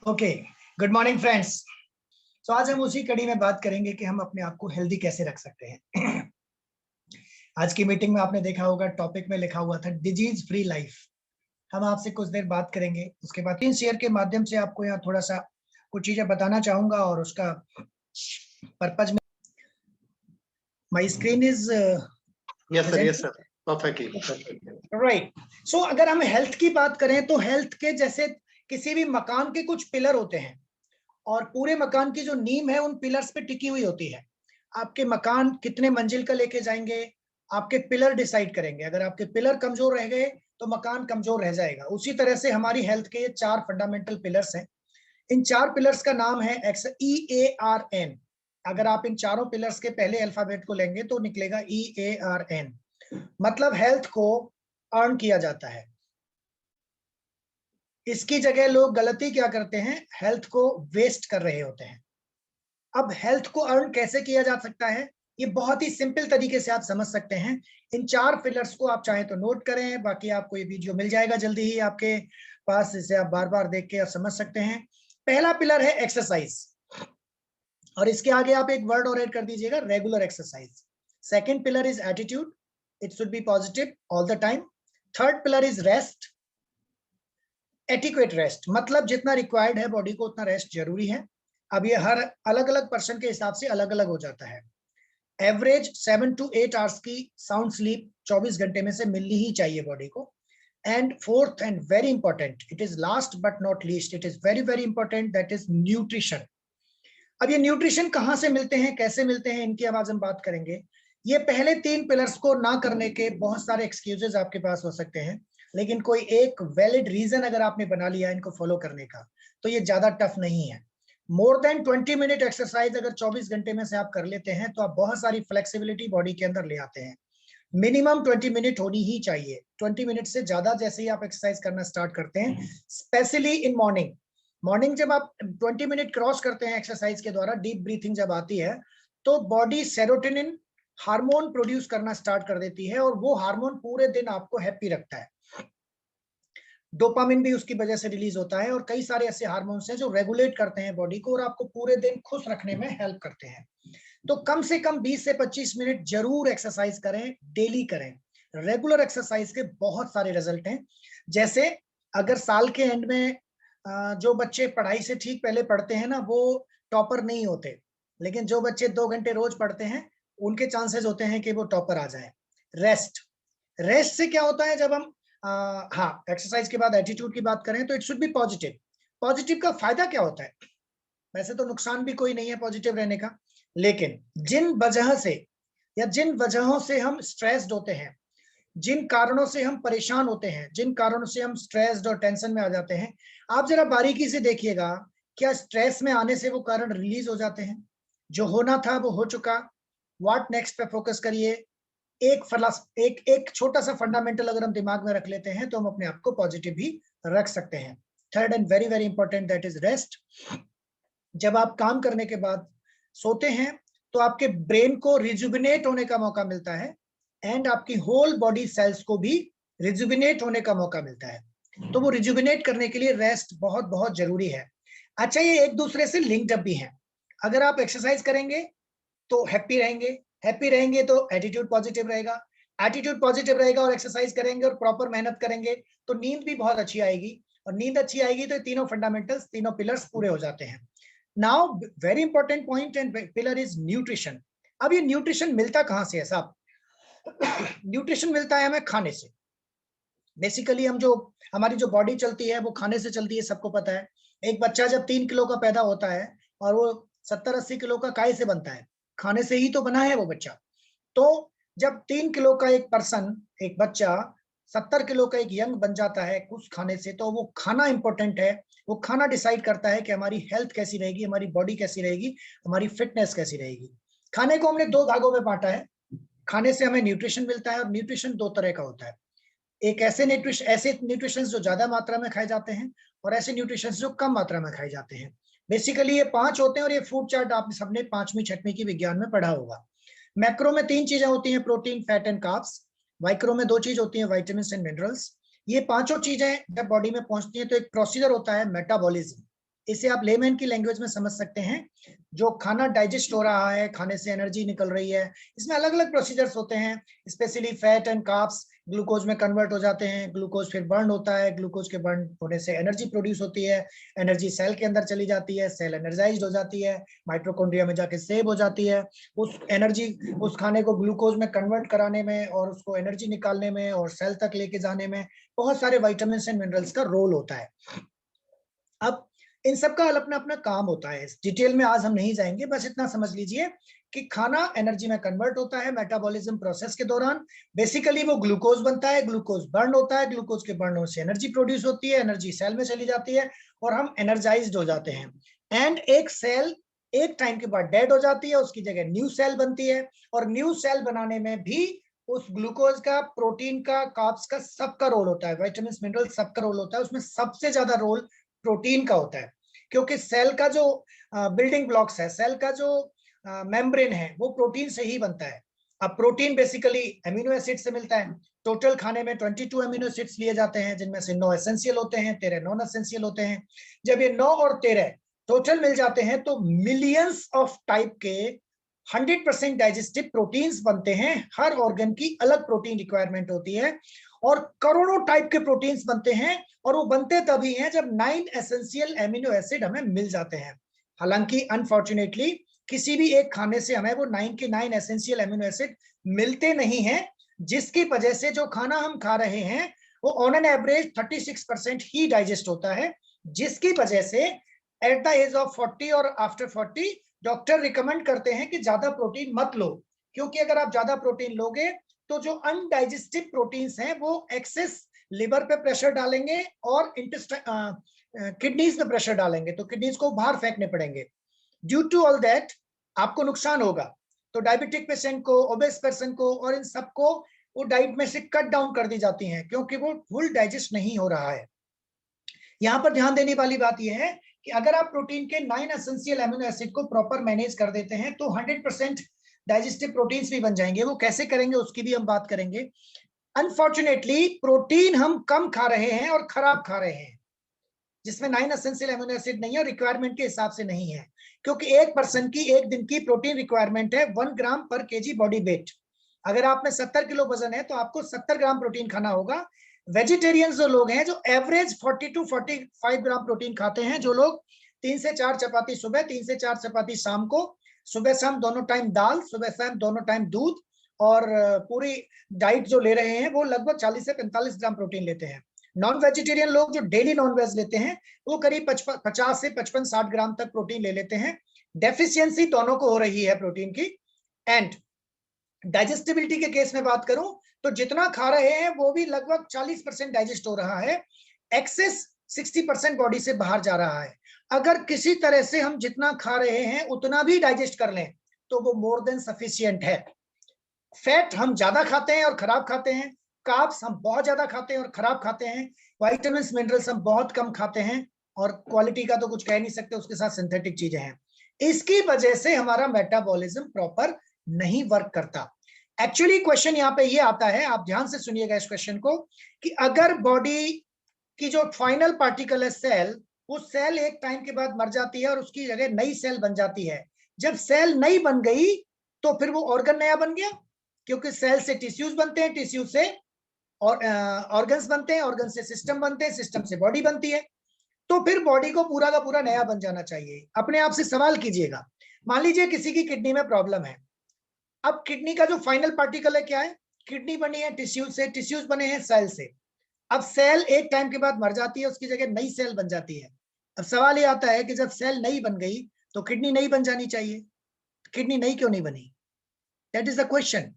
Okay, good morning friends. तो आज हम उसी कड़ी में बात करेंगे कि हम अपने आप को हेल्दी कैसे रख सकते हैं। आज की मीटिंग में आपने देखा होगा, टॉपिक में लिखा हुआ था डिजीज फ्री लाइफ। हम आपसे कुछ देर बात करेंगे, उसके बाद इन शेयर के माध्यम से आपको यहाँ थोड़ा सा कुछ चीजें बताना चाहूंगा और उसका पर्पज में my screen is yes sir perfectly right. So अगर हम हेल्थ की बात करें तो हेल्थ के जैसे किसी भी मकान के कुछ पिलर होते हैं और पूरे मकान की जो नींव है उन पिलर्स पे टिकी हुई होती है। आपके मकान कितने मंजिल का लेके जाएंगे, आपके पिलर डिसाइड करेंगे। अगर आपके पिलर कमजोर रह गए तो मकान कमजोर रह जाएगा। उसी तरह से हमारी हेल्थ के ये 4 फंडामेंटल पिलर्स हैं। इन 4 पिलर्स का नाम है EARN। अगर आप इन चारों पिलर्स के पहले अल्फाबेट को लेंगे तो निकलेगा EARN। मतलब हेल्थ को अर्न किया जाता है। इसकी जगह लोग गलती क्या करते हैं, हेल्थ को वेस्ट कर रहे होते हैं। अब हेल्थ को अर्न कैसे किया जा सकता है, ये बहुत ही सिंपल तरीके से आप समझ सकते हैं। इन 4 पिलर्स को आप चाहे तो नोट करें, बाकी आपको ये वीडियो मिल जाएगा जल्दी ही आपके पास, इसे आप बार बार देख के आप समझ सकते हैं। पहला पिलर है एक्सरसाइज, और इसके आगे आप एक वर्ड और ऐड कर दीजिएगा, regular exercise. Second pillar is attitude, it should be positive all the time. Third pillar is rest, etiquette rest, मतलब जितना रिक्वायर्ड है बॉडी को उतना रेस्ट जरूरी है। अब ये हर अलग अलग पर्सन के हिसाब से अलग अलग हो जाता है। एवरेज 7 to 8 आवर्स की साउंड स्लीप 24 घंटे में से मिलनी ही चाहिए बॉडी को। And fourth and very important, it is last but not least, it is very very important, that is nutrition. अब ये न्यूट्रिशन कहाँ से मिलते हैं, कैसे मिलते हैं, इनकी अब आज हम बात करेंगे। ये पहले 3 पिलर्स को ना करने के बहुत सारे एक्सक्यूजेस आपके पास हो सकते हैं, लेकिन कोई एक वैलिड रीजन अगर आपने बना लिया इनको फॉलो करने का तो ये ज्यादा टफ नहीं है। मोर देन 20 मिनट एक्सरसाइज अगर 24 घंटे में से आप कर लेते हैं तो आप बहुत सारी फ्लेक्सिबिलिटी बॉडी के अंदर ले आते हैं। मिनिमम 20 मिनट होनी ही चाहिए। 20 मिनट से ज्यादा जैसे ही आप एक्सरसाइज करना स्टार्ट करते हैं, स्पेशली इन मॉर्निंग जब आप 20 मिनट क्रॉस करते हैं एक्सरसाइज के द्वारा, डीप ब्रीथिंग जब आती है तो बॉडी सेरोटोनिन हार्मोन प्रोड्यूस करना स्टार्ट कर देती है और वो हार्मोन पूरे दिन आपको हैप्पी रखता है। डोपामिन भी उसकी वजह से रिलीज होता है और कई सारे ऐसे हार्मोन्स हैं जो रेगुलेट करते हैं बॉडी को और आपको पूरे दिन खुश रखने में हेल्प करते हैं। तो कम से कम 20 से 25 मिनट जरूर एक्सरसाइज करें, डेली करें। रेगुलर एक्सरसाइज के बहुत सारे रिजल्ट हैं। जैसे अगर साल के एंड में जो बच्चे पढ़ाई से ठीक पहले पढ़ते हैं ना, वो टॉपर नहीं होते, लेकिन जो बच्चे 2 घंटे रोज पढ़ते हैं उनके चांसेस होते हैं कि वो टॉपर आ जाए। रेस्ट से क्या होता है, जब हम हाँ एक्सरसाइज के बाद एटीट्यूड की बात करें तो it should be positive. Positive का फायदा क्या होता है, वैसे तो नुकसान भी कोई नहीं है पॉजिटिव रहने का, लेकिन जिन वजह से या जिन वजहों से हम स्ट्रेस्ड होते हैं, जिन कारणों से हम परेशान होते हैं, जिन कारणों से हम स्ट्रेस्ड और टेंशन में आ जाते हैं, आप जरा बारीकी से देखिएगा, क्या स्ट्रेस में आने से वो कारण रिलीज हो जाते हैं? जो होना था वो हो चुका, व्हाट नेक्स्ट पे फोकस करिए। एक छोटा सा फंडामेंटल अगर हम दिमाग में रख लेते हैं तो हम अपने आप को पॉजिटिव भी रख सकते हैं। Third and very very important, that is rest. जब आप काम करने के बाद सोते हैं तो आपके ब्रेन को रिजुविनेट होने का मौका मिलता है एंड आपकी होल बॉडी सेल्स को भी रिजुविनेट होने का मौका मिलता है। तो वो रिजुविनेट करने के लिए रेस्ट बहुत बहुत जरूरी है। अच्छा, ये एक दूसरे से लिंक्ड अप भी है। अगर आप एक्सरसाइज करेंगे तो हैप्पी रहेंगे तो एटीट्यूड पॉजिटिव रहेगा, एटीट्यूड पॉजिटिव रहेगा और एक्सरसाइज करेंगे और प्रॉपर मेहनत करेंगे तो नींद भी बहुत अच्छी आएगी, और नींद अच्छी आएगी तो तीनों फंडामेंटल्स, तीनों पिलर्स पूरे हो जाते हैं। Now very important point and pillar is nutrition. अब ये न्यूट्रिशन मिलता कहां से है साहब? न्यूट्रिशन मिलता है हमें खाने से। बेसिकली हमारी जो बॉडी चलती है वो खाने से चलती है, सबको पता है। एक बच्चा जब 3 किलो का पैदा होता है और वो 70-80 किलो का काहे से बनता है? खाने से ही तो बना है वो बच्चा। तो जब 3 किलो का एक पर्सन, एक बच्चा 70 किलो का एक यंग बन जाता है कुछ खाने से, तो वो खाना इंपॉर्टेंट है। वो खाना डिसाइड करता है कि हमारी हेल्थ कैसी रहेगी, हमारी बॉडी कैसी रहेगी, हमारी फिटनेस कैसी रहेगी। खाने को हमने 2 भागों में बांटा है। खाने से हमें न्यूट्रिशन मिलता है और न्यूट्रिशन 2 तरह का होता है। एक ऐसे न्यूट्रिशन जो ज्यादा मात्रा में खाए जाते हैं और ऐसे न्यूट्रिशन जो कम मात्रा में खाए जाते हैं। बेसिकली ये 5 होते हैं और ये फूड चार्ट आप सबने 5वीं 6वीं की विज्ञान में पढ़ा होगा। मैक्रो में 3 चीजें होती हैं, protein, fat and carbs. Micro में 2 चीज होती हैं, विटामिन एंड मिनरल्स। ये 5 चीजें जब बॉडी में पहुंचती हैं तो एक प्रोसीजर होता है मेटाबॉलिज्म। इसे आप लेमैन की लैंग्वेज में समझ सकते हैं। जो खाना डाइजेस्ट हो रहा है, खाने से एनर्जी निकल रही है, इसमें अलग अलग प्रोसीजर्स होते हैं। Specially fat and carbs glucose में कन्वर्ट हो जाते हैं, ग्लूकोज फिर बर्न होता है, ग्लूकोज के बर्न होने से एनर्जी प्रोड्यूस होती है, एनर्जी सेल के अंदर चली जाती है, सेल एनर्जाइज्ड हो जाती है, माइटोकॉन्ड्रिया में जाके सेव हो जाती है। उस एनर्जी, उस खाने को ग्लूकोज में कन्वर्ट कराने में और उसको एनर्जी निकालने में और सेल तक लेके जाने में बहुत सारे विटामिन एंड मिनरल्स का रोल होता है। अब इन सब का अपना अपना काम होता है, डिटेल में आज हम नहीं जाएंगे, बस इतना समझ लीजिए कि खाना एनर्जी में कन्वर्ट होता है मेटाबॉलिज्म प्रोसेस के दौरान। बेसिकली वो ग्लूकोज बनता है, ग्लूकोज बर्न होता है, ग्लूकोज के बर्न होने से एनर्जी प्रोड्यूस होती है, एनर्जी सेल में चली जाती है और हम एनर्जाइज्ड हो जाते हैं। एंड एक सेल एक टाइम के बाद डेड हो जाती है, उसकी जगह न्यू सेल बनती है, और न्यू सेल बनाने में भी उस ग्लूकोज का, प्रोटीन का, कार्ब्स का, सबका रोल होता है, विटामिन मिनरल सबका रोल होता है। उसमें सबसे ज्यादा रोल प्रोटीन का होता है, क्योंकि सेल का जो बिल्डिंग ब्लॉक्स है, सेल का जो मेम्ब्रेन है, वो प्रोटीन से ही बनता है। अब प्रोटीन बेसिकली एमिनो एसिड से मिलता है। टोटल खाने में 22 एमिनो एसिड्स लिए जाते हैं, जिनमें से 9 एसेंशियल होते हैं, 13 नॉन एसेंशियल होते हैं। जब ये 9 और 13 टोटल मिल जाते हैं तो मिलियंस ऑफ टाइप के 100% डाइजेस्टिव प्रोटीन्स बनते हैं। हर ऑर्गन की अलग प्रोटीन रिक्वायरमेंट होती है और करोड़ों टाइप के प्रोटीन्स बनते हैं, और वो बनते तभी हैं जब 9 एसेंशियल एमिनो एसिड हमें मिल जाते हैं। हालांकि अनफॉर्चुनेटली किसी भी एक खाने से हमें वो 9 के 9 एसेंशियल एमिनो एसिड मिलते नहीं हैं, जिसकी वजह से जो खाना हम खा रहे हैं वो on an average 36% he digest होता है, जिसकी वजह से एट द एज ऑफ 40 और आफ्टर 40 डॉक्टर रिकमेंड करते हैं कि ज्यादा प्रोटीन मत लो, क्योंकि अगर आप ज्यादा प्रोटीन लोगे तो जो अनडाइजेस्टिव प्रोटीन्स हैं वो एक्सेस लिवर पे प्रेशर डालेंगे और किडनीज पे प्रेशर डालेंगे, तो किडनीज को बाहर फेंकने पड़ेंगे। ड्यू टू ऑल दैट आपको नुकसान होगा। तो डायबिटिक पेशेंट को, ओबेस पर्सन को और इन सबको वो डाइट में से कट डाउन कर दी जाती हैं, क्योंकि वो फुल डाइजेस्ट नहीं हो रहा है। यहाँ पर ध्यान देने वाली बात यह है कि अगर आप प्रोटीन के 9 एसेंशियल एमिनो एसिड को प्रॉपर मैनेज कर देते हैं तो 100% डाइजेस्टिव प्रोटीन्स भी बन जाएंगे। वो कैसे करेंगे उसकी भी हम बात करेंगे। अनफॉर्चुनेटली प्रोटीन हम कम खा रहे हैं और खराब खा रहे हैं, जिसमें 9 एसेंशियल एमिनो एसिड नहीं है और रिक्वायरमेंट के हिसाब से नहीं है, क्योंकि एक पर्सन की एक दिन की प्रोटीन रिक्वायरमेंट है 1 ग्राम पर केजी बॉडी वेट। अगर आप में 70 किलो वजन है तो आपको 70 ग्राम प्रोटीन खाना होगा। वेजिटेरियंस जो लोग हैं जो एवरेज 40 to 45 ग्राम प्रोटीन खाते हैं, जो लोग 3 से 4 चपाती सुबह, 3 से 4 चपाती शाम को, सुबह शाम दोनों टाइम दाल, सुबह शाम दोनों टाइम दूध, और पूरी डाइट जो ले रहे हैं वो लगभग 40 से 45 ग्राम प्रोटीन लेते हैं। नॉन वेजिटेरियन लोग जो डेली नॉन वेज लेते हैं वो करीब 50 से 55-60 ग्राम तक प्रोटीन ले लेते हैं। डेफिशिएंसी दोनों को हो रही है प्रोटीन की। एंड डाइजेस्टिबिलिटी के केस में बात करूं तो जितना खा रहे हैं वो भी लगभग 40% डाइजेस्ट हो रहा है, एक्सेस 60% बॉडी से बाहर जा रहा है। अगर किसी तरह से हम जितना खा रहे हैं उतना भी डाइजेस्ट कर लें तो वो मोर देन सफिशिएंट है। फैट हम ज्यादा खाते हैं और खराब खाते हैं, कार्ब्स हम बहुत ज्यादा खाते हैं और खराब खाते हैं, विटामिन्स मिनरल्स हम बहुत कम खाते हैं, और क्वालिटी का तो कुछ कह नहीं सकते, उसके साथ सिंथेटिक चीजें हैं। इसकी वजह से हमारा मेटाबॉलिज्म प्रॉपर नहीं वर्क करता। एक्चुअली क्वेश्चन यहाँ पे ये आता है, आप ध्यान से सुनिएगा इस क्वेश्चन को, कि अगर बॉडी की जो फाइनल पार्टिकल है सेल, वो सेल एक टाइम के बाद मर जाती है और उसकी जगह नई सेल बन जाती है। जब सेल नई बन गई तो फिर वो ऑर्गन नया बन गया, क्योंकि सेल से टिश्यूज बनते हैं, टिश्यूज से ऑर्गन्स बनते हैं, ऑर्गन से सिस्टम बनते हैं, सिस्टम से बॉडी बनती है। तो फिर बॉडी को पूरा का पूरा नया बन जाना चाहिए। अपने आप से सवाल कीजिएगा, मान लीजिए किसी की किडनी में प्रॉब्लम है। अब किडनी का जो फाइनल पार्टिकल है क्या है? किडनी बनी है टिश्यूज से, टिश्यूज बने हैं सेल से। अब सेल एक टाइम के बाद मर जाती है, उसकी जगह नई सेल बन जाती है। अब सवाल ये आता है कि जब सेल नई बन गई तो किडनी नई बन जानी चाहिए, किडनी नई क्यों नहीं बनी? That is the question.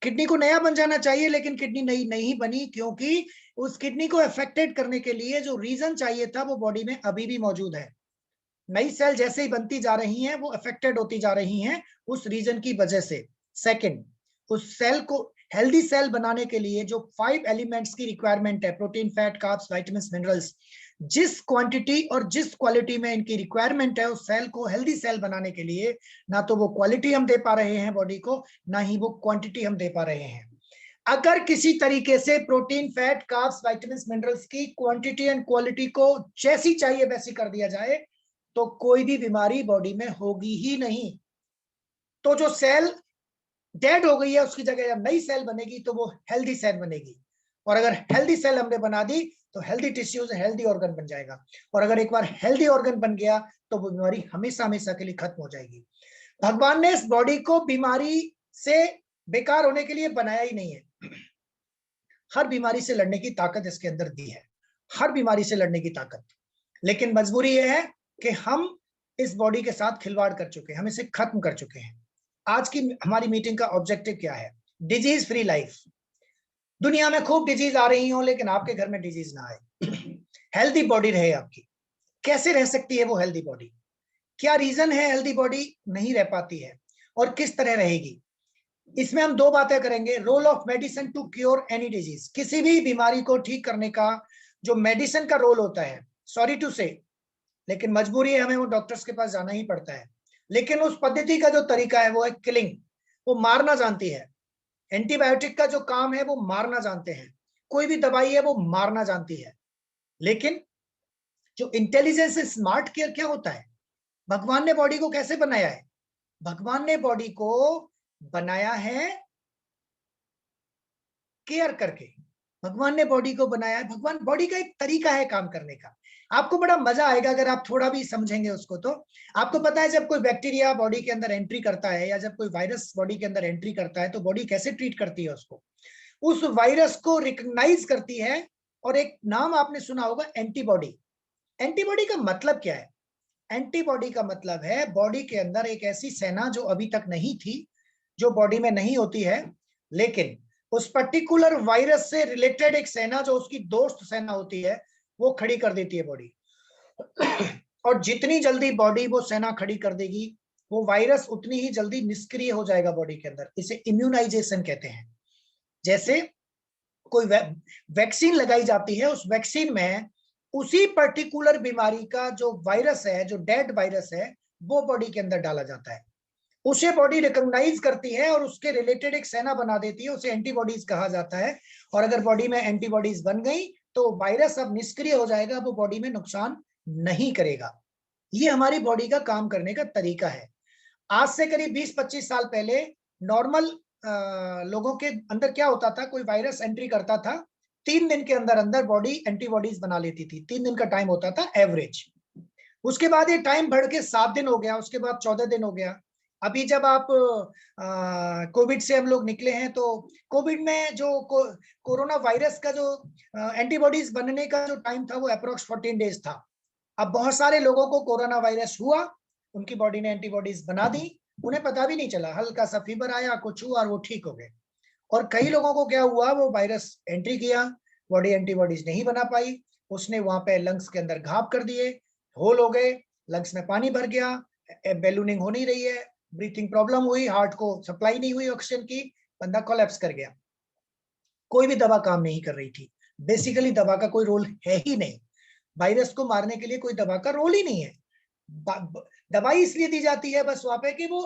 Kidney को नया बन जाना चाहिए लेकिन किडनी नई नहीं बनी, क्योंकि उस किडनी को अफेक्टेड करने के लिए जो रीजन चाहिए था वो बॉडी में अभी भी मौजूद है। नई सेल जैसे ही बनती जा रही हैं वो अफेक्टेड होती जा रही हैं उस रीजन की वजह से। सेकंड, उस सेल को हेल्दी सेल बनाने के लिए जो 5 एलिमेंट्स की रिक्वायरमेंट है, protein, fat, carbs, vitamins, minerals, जिस क्वांटिटी और जिस क्वालिटी में इनकी रिक्वायरमेंट है उस सेल को हेल्दी सेल बनाने के लिए, ना तो वो क्वालिटी हम दे पा रहे हैं बॉडी को, ना ही वो क्वांटिटी हम दे पा रहे हैं। अगर किसी तरीके से protein, fat, carbs, vitamins, minerals की क्वांटिटी एंड क्वालिटी को जैसी चाहिए वैसी कर दिया जाए तो कोई भी बीमारी बॉडी में होगी ही नहीं। तो जो सेल डेड हो गई है उसकी जगह जब नई सेल बनेगी तो वो हेल्दी सेल बनेगी, और अगर हेल्दी सेल हमने बना दी तो हेल्दी टिश्यूज, हेल्दी ऑर्गन बन जाएगा, और अगर एक बार हेल्दी ऑर्गन बन गया तो वो बीमारी हमेशा हमेशा के लिए खत्म हो जाएगी। भगवान ने इस बॉडी को बीमारी से बेकार होने के लिए बनाया ही नहीं है। हर बीमारी से लड़ने की ताकत इसके अंदर दी है, हर बीमारी से लड़ने की ताकत। लेकिन मजबूरी यह है कि हम इस बॉडी के साथ खिलवाड़ कर चुके हैं, हम इसे खत्म कर चुके हैं। आज की हमारी मीटिंग का ऑब्जेक्टिव क्या है? Disease free life. दुनिया में खूब डिजीज आ रही हो लेकिन आपके घर में डिजीज ना आए, हेल्दी बॉडी रहे आपकी। कैसे रह सकती है वो हेल्दी बॉडी? क्या रीजन है हेल्दी बॉडी नहीं रह पाती है और किस तरह रहेगी? इसमें हम दो बातें करेंगे। Role of medicine to cure any disease. किसी भी बीमारी को ठीक करने का जो मेडिसिन का रोल होता है, सॉरी टू से, लेकिन मजबूरी है, हमें वो डॉक्टर्स के पास जाना ही पड़ता है। लेकिन उस पद्धति का जो तरीका है वो है किलिंग, वो मारना जानती है। एंटीबायोटिक का जो काम है वो मारना जानते हैं, कोई भी दवाई है वो मारना जानती है। लेकिन जो इंटेलिजेंस स्मार्ट केयर क्या होता है? भगवान ने बॉडी को कैसे बनाया है? भगवान ने बॉडी को बनाया है केयर करके। भगवान ने बॉडी को बनाया है, भगवान बॉडी का एक तरीका है काम करने का। आपको बड़ा मजा आएगा अगर आप थोड़ा भी समझेंगे उसको। तो आपको पता है जब कोई बैक्टीरिया बॉडी के अंदर एंट्री करता है या जब कोई वायरस बॉडी के अंदर एंट्री करता है तो बॉडी कैसे ट्रीट करती है उसको? उस वायरस को रिकॉग्नाइज करती है, और एक नाम आपने सुना होगा, एंटीबॉडी। एंटीबॉडी का मतलब क्या है? एंटीबॉडी का मतलब है बॉडी के अंदर एक ऐसी सेना जो अभी तक नहीं थी, जो बॉडी में नहीं होती है, लेकिन उस पर्टिकुलर वायरस से रिलेटेड एक सेना जो उसकी दोस्त सेना होती है वो खड़ी कर देती है बॉडी। और जितनी जल्दी बॉडी वो सेना खड़ी कर देगी वो वायरस उतनी ही जल्दी निष्क्रिय हो जाएगा बॉडी के अंदर। इसे इम्यूनाइजेशन कहते हैं। जैसे कोई वैक्सीन लगाई जाती है, उस वैक्सीन में उसी पर्टिकुलर बीमारी का जो वायरस है, जो डेड वायरस है, वो बॉडी के अंदर डाला जाता है। उसे बॉडी रिकॉग्नाइज करती है और उसके रिलेटेड एक सेना बना देती है, उसे एंटीबॉडीज कहा जाता है। और अगर बॉडी में एंटीबॉडीज बन गई तो वायरस अब निष्क्रिय हो जाएगा, वो बॉडी में नुकसान नहीं करेगा। ये हमारी बॉडी का काम करने का तरीका है। आज से करीब 20-25 साल पहले नॉर्मल लोगों के अंदर क्या होता था? कोई वायरस एंट्री करता था, 3 दिन के अंदर अंदर बॉडी एंटीबॉडीज बना लेती थी। 3 दिन का टाइम होता था एवरेज। उसके बाद ये टाइम बढ़ के 7 दिन हो गया, उसके बाद 14 दिन हो गया। अभी जब आप कोविड से हम लोग निकले हैं तो कोविड में जो कोरोना वायरस का जो एंटीबॉडीज बनने का जो टाइम था वो अप्रोक्स 14 डेज था। अब बहुत सारे लोगों को कोरोना वायरस हुआ, उनकी बॉडी ने एंटीबॉडीज बना दी, उन्हें पता भी नहीं चला, हल्का सा फीवर आया, कुछ हुआ और वो ठीक हो गए। और कई लोगों को क्या हुआ, वो वायरस एंट्री किया, बॉडी एंटीबॉडीज नहीं बना पाई, उसने वहां पे लंग्स के अंदर घाव कर दिए, होल हो गए, लंग्स में पानी भर गया, बैलूनिंग हो नहीं रही है, ब्रीथिंग प्रॉब्लम हुई, हार्ट को सप्लाई नहीं हुई ऑक्सीजन की, बंदा कोलैप्स कर गया। कोई भी दवा काम नहीं कर रही थी। बेसिकली दवा का कोई रोल है ही नहीं, वायरस को मारने के लिए कोई दवा का रोल ही नहीं है। दवाई इसलिए दी जाती है बस वहां पे कि वो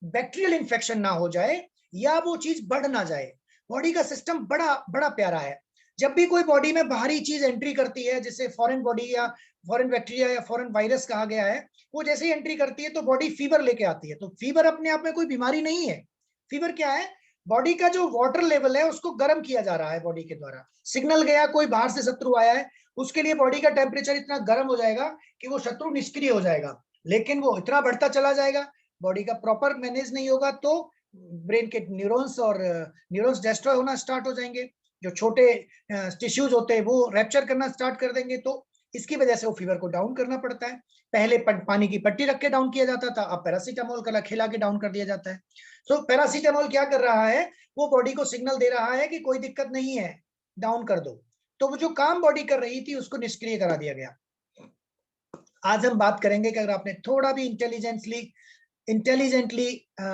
बैक्टीरियल इन्फेक्शन ना हो जाए या वो चीज बढ़ ना जाए। बॉडी का सिस्टम बड़ा बड़ा प्यारा है। जब भी कोई बॉडी में बाहरी चीज एंट्री करती है, जैसे फॉरेन बॉडी या फॉरेन बैक्टीरिया या फॉरेन वायरस कहा गया है, वो जैसे ही एंट्री करती है तो बॉडी फीवर लेके आती है। तो फीवर अपने आप में कोई बीमारी नहीं है। फीवर क्या है? बॉडी का जो वाटर लेवल है उसको गर्म किया जा रहा है बॉडी के द्वारा। सिग्नल गया, कोई बाहर से शत्रु आया है, उसके लिए बॉडी का टेम्परेचर इतना गर्म हो जाएगा कि वो शत्रु निष्क्रिय हो जाएगा। लेकिन वो इतना बढ़ता चला जाएगा, बॉडी का प्रॉपर मैनेज नहीं होगा तो ब्रेन के न्यूरॉन्स डिस्ट्रॉय होना स्टार्ट हो जाएंगे, जो छोटे टिश्यूज होते हैं वो रैप्चर करना स्टार्ट कर देंगे। तो इसकी वजह से वो फीवर को डाउन करना पड़ता है। पहले पानी की पट्टी रख के डाउन किया जाता था, अब पैरासीटामोल का खिला के डाउन कर दिया जाता है। तो पैरासीटामोल क्या कर रहा है? वो बॉडी को सिग्नल दे रहा है कि कोई दिक्कत नहीं है, डाउन कर दो। तो वो जो काम बॉडी कर रही थी उसको निष्क्रिय करा दिया गया। आज हम बात करेंगे कि अगर आपने थोड़ा भी इंटेलिजेंटली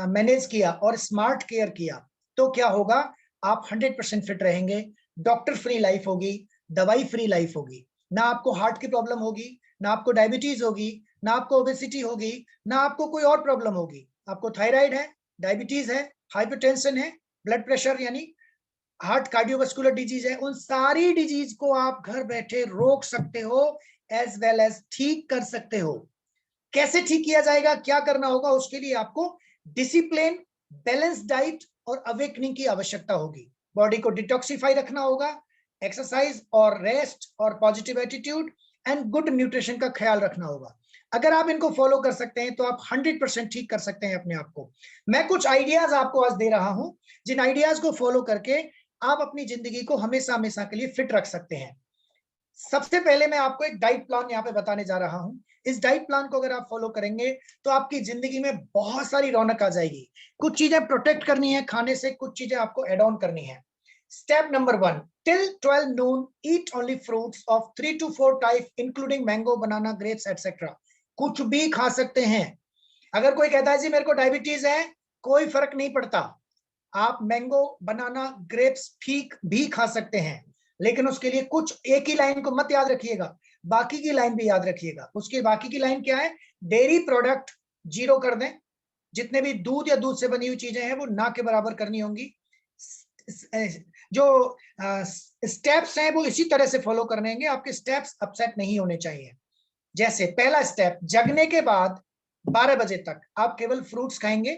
मैनेज किया और स्मार्ट केयर किया तो क्या होगा? आप 100% फिट रहेंगे, डॉक्टर फ्री लाइफ होगी, दवाई फ्री लाइफ होगी। ना आपको हार्ट की प्रॉब्लम होगी, ना आपको डायबिटीज होगी, ना आपको ओबेसिटी होगी, ना आपको कोई और प्रॉब्लम होगी। आपको थायराइड है, डायबिटीज है, हाइपरटेंशन है, ब्लड प्रेशर यानी हार्ट कार्डियोवास्कुलर डिजीज है, उन सारी डिजीज को आप घर बैठे रोक सकते हो एज वेल एज ठीक कर सकते हो। कैसे ठीक किया जाएगा, क्या करना होगा, उसके लिए आपको डिसिप्लिन, बैलेंस डाइट और अवेकनिंग की आवश्यकता होगी। बॉडी को डिटॉक्सिफाई रखना होगा, एक्सरसाइज और रेस्ट और positive attitude and good nutrition का ख्याल रखना होगा। अगर आप इनको फॉलो कर सकते हैं तो आप 100% ठीक कर सकते हैं अपने आप को। मैं कुछ आइडियाज आपको आज दे रहा हूं, जिन आइडियाज को फॉलो करके आप अपनी जिंदगी को हमेशा हमेशा के लिए फिट रख सकते हैं। सबसे पहले मैं आपको एक डाइट प्लान यहाँ पे बताने जा रहा हूं। इस डाइट प्लान को अगर आप फॉलो करेंगे तो आपकी जिंदगी में बहुत सारी रौनक आ जाएगी। कुछ चीजें प्रोटेक्ट करनी है खाने से, कुछ चीजें आपको एड ऑन करनी है। Step number 1, till 12 noon eat only fruits of 3 to 4 types including mango, banana, grapes etc. कुछ भी खा सकते हैं। अगर कोई कहता है जी मेरे को डायबिटीज है, कोई फर्क नहीं पड़ता, आप मैंगो, बनाना, ग्रेप्स, फीक भी खा सकते हैं, लेकिन उसके लिए कुछ एक ही लाइन को मत याद रखिएगा, बाकी की लाइन भी याद रखिएगा। उसके बाकी की लाइन क्या है, डेयरी प्रोडक्ट 0 कर दें, जितने भी दूध या दूध से बनी हुई चीजें हैं वो ना के बराबर करनी होंगी। जो स्टेप्स हैं वो इसी तरह से फॉलो करने होंगे, आपके स्टेप्स अपसेट नहीं होने चाहिए। जैसे पहला स्टेप, जगने के बाद 12 बजे तक आप केवल फ्रूट्स खाएंगे।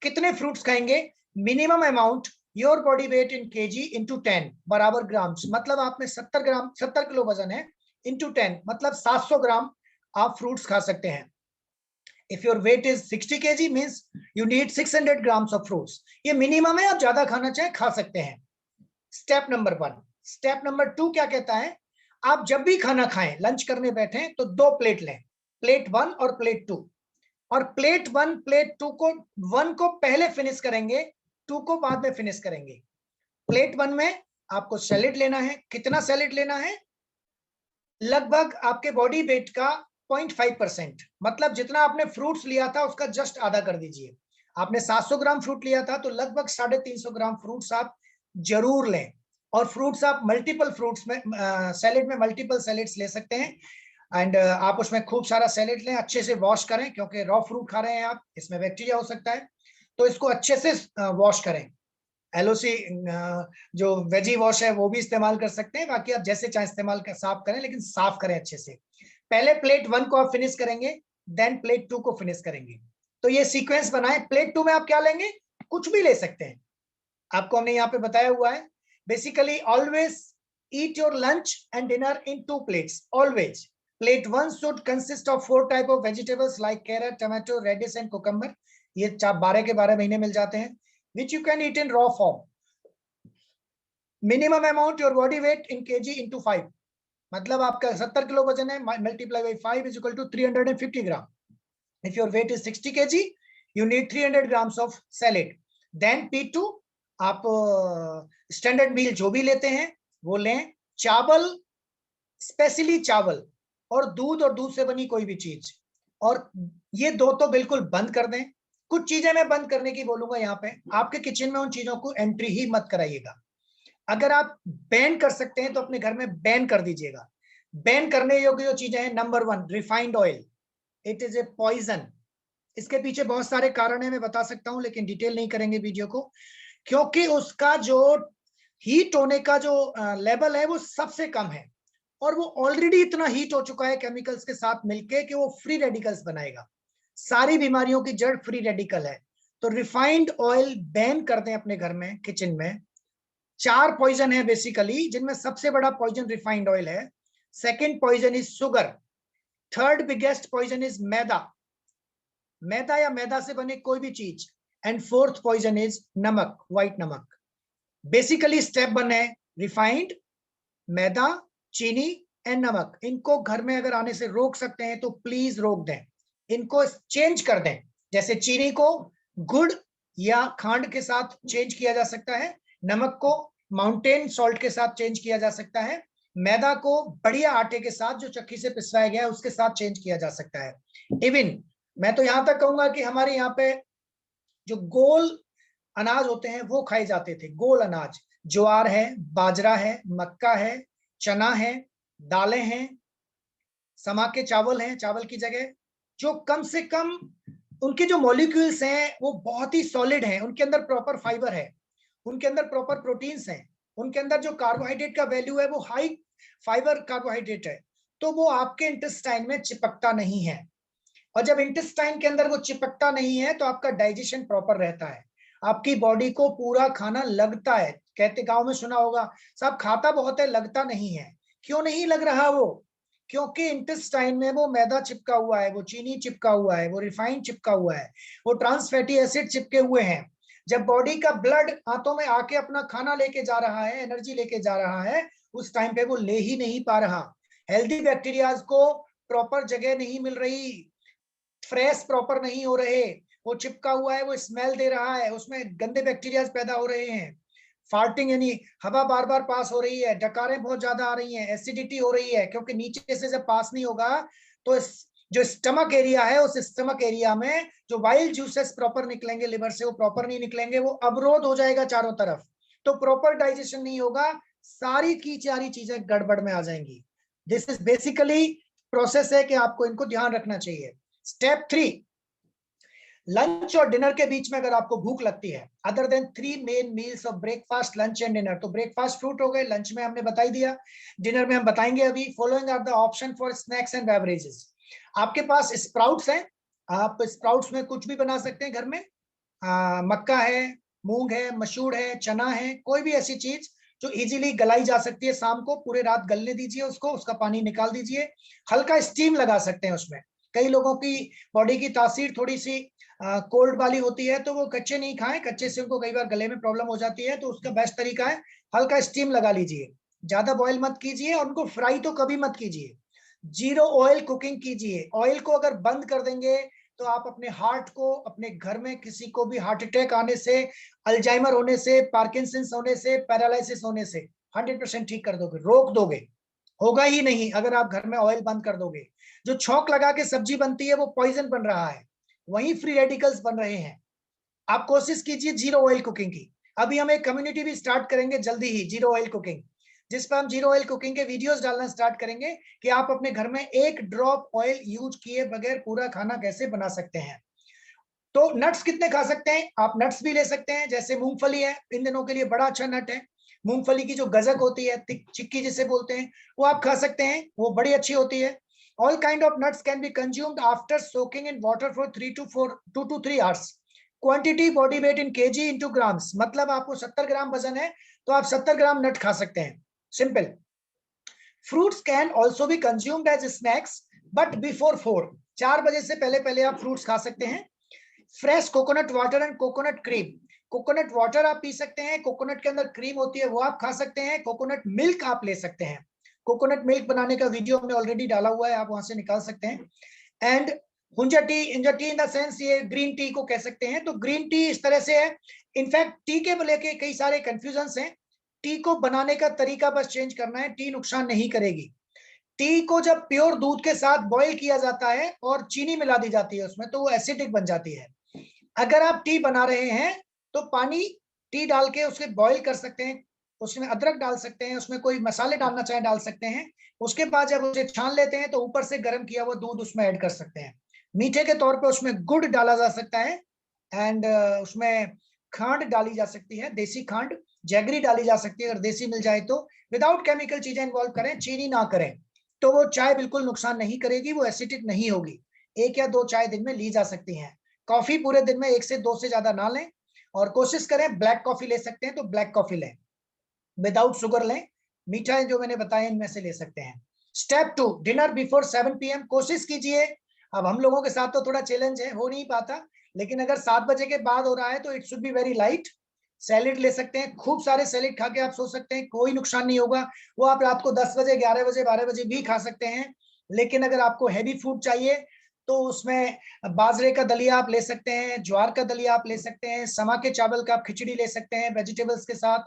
कितने फ्रूट्स खाएंगे, minimum amount your body weight in KG into 10 बराबर ग्राम्स, मतलब आप में 70 किलो वजन है, इंटू 10 मतलब 700 ग्राम आप फ्रूट्स खा सकते हैं। If your weight is 60 kg means you need 600 grams of fruits. ये मिनिमम है, आप ज्यादा खाना चाहे खा सकते हैं। Step number 1। स्टेप नंबर 2 क्या कहता है, आप जब भी खाना खाएं, लंच करने बैठे तो 2 प्लेट लें, प्लेट 1 और प्लेट 2, और प्लेट 1 प्लेट 2 को 1 को पहले फिनिश करेंगे, 2 को बाद में फिनिश करेंगे। प्लेट 1 में आपको सैलेड लेना है। कितना सैलेड लेना है, लगभग आपके बॉडी वेट का 0.5%, मतलब जितना आपने फ्रूट्स लिया था उसका जस्ट आधा कर दीजिए। आपने 700 ग्राम फ्रूट लिया था तो लगभग 350 ग्राम फ्रूट्स आप जरूर लें। और फ्रूट्स आप मल्टीपल फ्रूट्स में, सैलेड में मल्टीपल सैलेड्स ले सकते हैं। एंड आप उसमें खूब सारा सैलेड लें, अच्छे से वॉश करें, क्योंकि रॉ फ्रूट खा रहे हैं आप, इसमें बैक्टीरिया हो सकता है, तो इसको अच्छे से वॉश करें। एलओसी जो वेजी वॉश है वो भी इस्तेमाल कर सकते हैं, बाकी आप जैसे चाहे इस्तेमाल कर, साफ करें, लेकिन साफ करें अच्छे से। पहले प्लेट 1 को आप फिनिश करेंगे, देन प्लेट 2 को फिनिश करेंगे। तो ये सीक्वेंस बनाए। प्लेट 2 में आप क्या लेंगे, कुछ भी ले सकते हैं, आपको हमने यहाँ पे बताया हुआ है। Basically always eat your lunch and dinner in 2 plates always. Plate 1 should consist of 4 type of vegetables like carrot, tomato, radish and cucumber. ये 12 के 12 महीने मिल जाते हैं, which you can eat in raw form. Minimum amount your body weight in kg into 5, मतलब आपका 70 kilo वजन है, multiply by 5 is equal to 350 gram. If your weight is 60 kg, you need 300 grams of salad. Then P2, आप standard मील जो भी लेते हैं वो लें, चावल, स्पेशली चावल, और दूध से बनी कोई भी चीज, और ये 2 तो बिल्कुल बंद कर दें। कुछ चीजें मैं बंद करने की बोलूंगा यहाँ पे, आपके किचन में उन चीजों को एंट्री ही मत कराइएगा। अगर आप बैन कर सकते हैं तो अपने घर में बैन कर दीजिएगा। बैन करने योग्य जो चीजें हैं, number 1 refined oil, it is a poison. इसके पीछे बहुत सारे कारण है, मैं बता सकता हूं, लेकिन डिटेल नहीं करेंगे वीडियो को, क्योंकि उसका जो हीट होने का जो लेवल है वो सबसे कम है, और वो ऑलरेडी इतना हीट हो चुका है केमिकल्स के साथ मिलके कि वो फ्री रेडिकल्स बनाएगा। सारी बीमारियों की जड़ फ्री रेडिकल है। तो रिफाइंड ऑयल बैन कर दें अपने घर में, किचन में। 4 पॉइजन है बेसिकली, जिनमें सबसे बड़ा पॉइजन रिफाइंड ऑयल है। Second poison is sugar. Third biggest poison is maida, मैदा या मैदा से बने कोई भी चीज। And fourth poison is namak, white namak. Basically step 1 है रिफाइंड, मैदा, चीनी एंड नमक। इनको घर में अगर आने से रोक सकते हैं तो प्लीज रोक दें, इनको चेंज कर दें। जैसे चीनी को गुड़ या खांड के साथ चेंज किया जा सकता है, नमक को माउंटेन सॉल्ट के साथ चेंज किया जा सकता है, मैदा को बढ़िया आटे के साथ जो चक्की से पिसवाया गया है उसके साथ चेंज किया जा सकता है। इवन मैं तो यहां तक कहूंगा कि हमारे यहाँ पे जो गोल अनाज होते हैं वो खाए जाते थे, गोल अनाज, ज्वार है, बाजरा है, मक्का है, चना है, दालें हैं, समा के चावल हैं, चावल की जगह, जो कम से कम उनके जो मॉलिक्यूल्स हैं वो बहुत ही सॉलिड हैं, उनके अंदर प्रॉपर फाइबर है, उनके अंदर प्रॉपर प्रोटीन्स हैं, उनके अंदर जो कार्बोहाइड्रेट का वैल्यू है वो हाई फाइबर कार्बोहाइड्रेट है, तो वो आपके इंटेस्टाइन में चिपकता नहीं है। और जब इंटेस्टाइन के अंदर वो चिपकता नहीं है तो आपका डाइजेशन प्रॉपर रहता है, आपकी बॉडी को पूरा खाना लगता है। कहते गांव में सुना होगा, साहब खाता बहुत है लगता नहीं है। क्यों नहीं लग रहा वो? क्योंकि इंटेस्टाइन में वो मैदा चिपका हुआ है, वो चीनी चिपका हुआ है, वो रिफाइंड चिपका हुआ है, वो ट्रांस फैटी एसिड चिपके हुए हैं। जब बॉडी का ब्लड हाथों में आके अपना खाना लेके जा रहा है, एनर्जी लेके जा रहा है, उस टाइम पे वो ले ही नहीं पा रहा। हेल्दी बैक्टीरियाज को प्रॉपर जगह नहीं मिल रही, फ्रेश प्रॉपर नहीं हो रहे, वो चिपका हुआ है, वो स्मेल दे रहा है, उसमें गंदे बैक्टीरिया पैदा हो रहे हैं, फार्टिंग यानी हवा बार बार पास हो रही है, डकारें बहुत ज्यादा आ रही हैं, एसिडिटी हो रही है, क्योंकि नीचे से जब पास नहीं होगा तो जो स्टमक एरिया है, उस स्टमक एरिया में जो वाइल जूसेस प्रॉपर निकलेंगे लिवर से, वो प्रॉपर नहीं निकलेंगे, वो अवरोध हो जाएगा चारों तरफ, तो प्रॉपर डाइजेशन नहीं होगा, सारी की सारी चीजें गड़बड़ में आ जाएंगी। दिस इज बेसिकली प्रोसेस है कि आपको इनको ध्यान रखना चाहिए। स्टेप 3, लंच और डिनर के बीच में अगर आपको भूख लगती है, other than 3 main meals of breakfast, lunch and dinner, तो ब्रेकफास्ट फ्रूट हो गए, लंच में हमने बता ही दिया, डिनर में हम बताएंगे अभी। Following are the option for snacks and beverages. आपके पास स्प्राउट्स हैं, आप स्प्राउट्स में कुछ भी बना सकते हैं घर में, मक्का है, मूंग है, मसूर है, चना है, कोई भी ऐसी चीज जो इजीली गलाई जा सकती है, शाम को पूरे रात गलने दीजिए उसको, उसका पानी निकाल दीजिए, हल्का स्टीम लगा सकते हैं उसमें। कई लोगों की बॉडी की तासीर थोड़ी सी कोल्ड वाली होती है, तो वो कच्चे नहीं खाएं, कच्चे से उनको कई बार गले में प्रॉब्लम हो जाती है, तो उसका बेस्ट तरीका है हल्का स्टीम लगा लीजिए, ज्यादा बॉयल मत कीजिए, और उनको फ्राई तो कभी मत कीजिए, जीरो ऑयल कुकिंग कीजिए। ऑयल को अगर बंद कर देंगे तो आप अपने हार्ट को, अपने घर में किसी को भी हार्ट अटैक आने से, अल्जाइमर होने से, पार्किंसंस होने से, पैरालिसिस होने से 100% ठीक कर दोगे, रोक दोगे, होगा ही नहीं अगर आप घर में ऑयल बंद कर दोगे। जो छौंक लगा के सब्जी बनती है वो पॉइजन बन रहा है, वही फ्री रेडिकल्स बन रहे हैं। आप कोशिश कीजिए जीरो ऑयल कुकिंग की। अभी हम एक कम्युनिटी भी स्टार्ट करेंगे जल्दी ही, जीरो ऑयल कुकिंग, जिस पर हम जीरो ऑयल कुकिंग के वीडियोस डालना स्टार्ट करेंगे कि आप अपने घर में एक ड्रॉप ऑयल यूज किए बगैर पूरा खाना कैसे बना सकते हैं। तो नट्स कितने खा सकते हैं? आप नट्स भी ले सकते हैं, जैसे मूंगफली है, इन दिनों के लिए बड़ा अच्छा नट है। मूंगफली की जो गजक होती है, चिक्की जिसे बोलते हैं, वो आप खा सकते हैं, वो बड़ी अच्छी होती है। All kind of nuts can be consumed after soaking in water for 2 to 3 hours। Quantity body weight in KG into grams, मतलब आपको 70 ग्राम वजन है तो आप 70 ग्राम नट खा सकते हैं, simple. Fruits can also be consumed as snacks but before 4, 4 बजे से पहले पहले आप फ्रूट्स खा सकते हैं। Fresh coconut water and coconut cream, coconut water आप पी सकते हैं, कोकोनट के अंदर क्रीम होती है वो आप खा सकते हैं, कोकोनट मिल्क आप ले सकते हैं, कोकोनट मिल्क बनाने का वीडियो हमने ऑलरेडी डाला हुआ है, आप वहां से निकाल सकते हैं। And Hunza T in the sense ये ग्रीन टी को कह सकते हैं, तो ग्रीन टी इस तरह से है। इनफैक्ट टी के लेके कई सारे कंफ्यूजन हैं, टी को बनाने का तरीका बस चेंज करना है, टी नुकसान नहीं करेगी। टी को जब प्योर दूध के साथ बॉईल किया जाता है और चीनी मिला दी जाती है उसमें, तो वो एसिडिक बन जाती है। अगर आप टी बना रहे हैं तो पानी टी डाल के उसे बॉईल कर सकते हैं, उसमें अदरक डाल सकते हैं, उसमें कोई मसाले डालना चाहे डाल सकते हैं। उसके बाद जब उसे छान लेते हैं तो ऊपर से गर्म किया हुआ दूध उसमें ऐड कर सकते हैं। मीठे के तौर पे उसमें गुड़ डाला जा सकता है, एंड उसमें खांड डाली जा सकती है, देसी खांड, जैगरी डाली जा सकती है अगर देसी मिल जाए तो। विदाउट केमिकल चीजें इन्वॉल्व करें, चीनी ना करें, तो वो चाय बिल्कुल नुकसान नहीं करेगी, वो एसिडिक नहीं होगी। 1 या 2 चाय दिन में ली जा सकती है। कॉफी पूरे दिन में 1 से 2 से ज्यादा ना लें, और कोशिश करें ब्लैक कॉफी ले सकते हैं तो ब्लैक कॉफी लें, विदाउट शुगर लें। मीठा जो मैंने बताया इनमें से ले सकते हैं। स्टेप 2, डिनर बिफोर 7 PM कोशिश कीजिए। अब हम लोगों के साथ तो थोड़ा चैलेंज है, हो नहीं पाता, लेकिन अगर 7 बजे के बाद हो रहा है तो it should be very light. Salad ले सकते हैं, खूब सारे सैलेड खा के आप सो सकते हैं, कोई नुकसान नहीं होगा। वो आप रात को 10 बजे, 11 बजे, 12 बजे भी खा सकते हैं। लेकिन अगर आपको हैवी फूड चाहिए तो उसमें बाजरे का दलिया आप ले सकते हैं, ज्वार का दलिया आप ले सकते हैं, समा के चावल का आप खिचड़ी ले सकते हैं वेजिटेबल्स के साथ,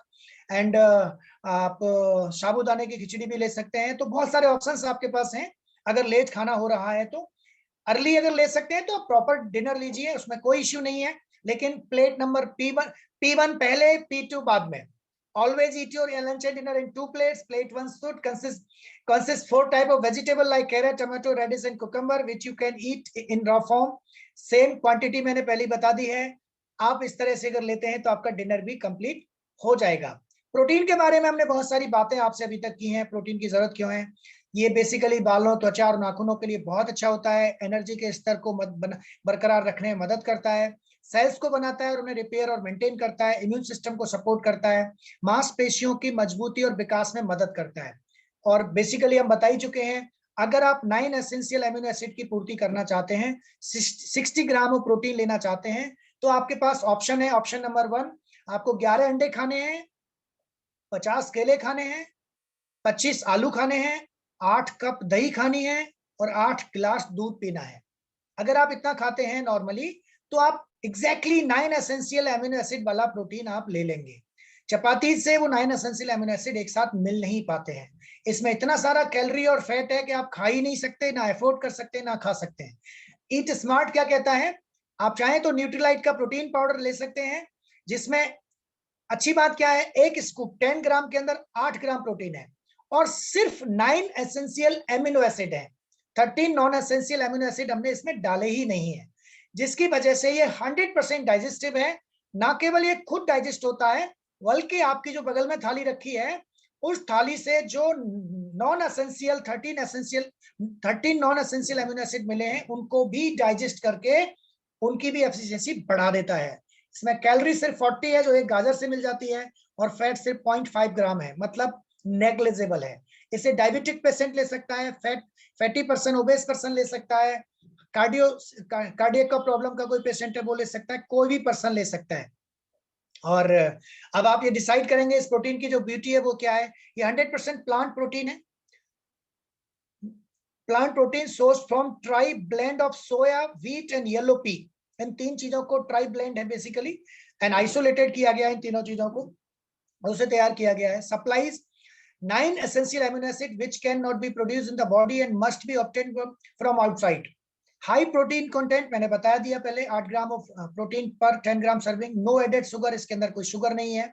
एंड आप साबूदाने की खिचड़ी भी ले सकते हैं। तो बहुत सारे ऑप्शंस आपके पास हैं अगर लेट खाना हो रहा है तो। अर्ली अगर ले सकते हैं तो प्रॉपर डिनर लीजिए, उसमें कोई इश्यू नहीं है, लेकिन प्लेट नंबर P1 पहले, P2 बाद में। Always eat your lunch and dinner in 2 plates. Plate 1 should consist 4 type of vegetable like carrot, tomato, radish and cucumber, which you can eat in raw form. Same quantity मैंने पहले बता दी है। आप इस तरह से अगर लेते हैं तो आपका डिनर भी कंप्लीट हो जाएगा। प्रोटीन के बारे में हमने बहुत सारी बातें आपसे अभी तक की हैं, प्रोटीन की जरूरत क्यों है। ये बेसिकली बालों, त्वचा और नाखूनों के लिए बहुत अच्छा होता है, एनर्जी के स्तर को बरकरार रखने में मदद करता है, सेल्स को बनाता है और उन्हें रिपेयर और मेंटेन करता है, इम्यून सिस्टम को सपोर्ट करता है, मांसपेशियों की मजबूती और विकास में मदद करता है। और बेसिकली हम बता ही चुके हैं, अगर आप 9 एसेंशियल अमीनो एसिड की पूर्ति करना चाहते हैं, 60 ग्राम ऑफ प्रोटीन लेना चाहते हैं, तो आपके पास ऑप्शन है। ऑप्शन नंबर 1, आपको 11 अंडे खाने हैं, 50 केले खाने हैं, 25 आलू खाने हैं, 8 कप दही खानी है और 8 गिलास दूध पीना है। अगर आप इतना खाते हैं नॉर्मली, तो आप एग्जैक्टली 9 एसेंशियल अमीनो एसिड वाला प्रोटीन आप ले लेंगे। चपाती से वो 9 एसेंशियल अमीनो एसिड एक साथ मिल नहीं पाते हैं। इसमें इतना सारा कैलोरी और फैट है कि आप खा ही नहीं सकते, ना अफोर्ड कर सकते, ना खा सकते हैं। ईट स्मार्ट क्या कहता है, आप चाहें तो न्यूट्रीलाइट का प्रोटीन पाउडर ले सकते हैं, जिसमें अच्छी बात क्या है, एक स्कूप 10 ग्राम के अंदर 8 ग्राम प्रोटीन है और सिर्फ 9 एसेंशियल एमिनो एसिड है। 13 नॉन एसेंशियल एमिनो एसिड हमने इसमें डाले ही नहीं है, जिसकी वजह से ये 100% डाइजेस्टिव है। ना केवल ये खुद डाइजेस्ट होता है, बल्कि आपकी जो बगल में थाली रखी है, उस थाली से जो non essential 13 non essential amino acid मिले हैं, उनको भी डाइजेस्ट करके उनकी भी एफिशिएंसी बढ़ा देता है। इसमें कैलोरी सिर्फ 40 है, जो एक गाजर से मिल जाती है, और फैट सिर्फ 0.5 ग्राम है, मतलब नेग्लिजिबल है। इसे डायबिटिक पेशेंट ले सकता है, फैटी पर्सन, ओबेस पर्सन ले सकता है, कार्डियक का प्रॉब्लम का कोई पेशेंट है वो ले सकता है, कोई भी पर्सन ले सकता है। और अब आप ये डिसाइड करेंगे इस प्रोटीन की जो ब्यूटी है वो क्या है। ये 100% प्लांट प्रोटीन है। Plant protein source from tri blend of soya, wheat and yellow pea. इन 3 चीजों को ट्राई ब्लेंड है बेसिकली, एंड आइसोलेटेड किया गया है इन तीनों चीजों को, उसे तैयार किया गया है। Supplies 9 essential amino acid which cannot be produced in the body and must be obtained from outside. High protein content मैंने बता दिया पहले, 8 ग्राम ऑफ प्रोटीन पर 10 ग्राम सर्विंग, नो एडेड शुगर, इसके अंदर कोई शुगर नहीं है।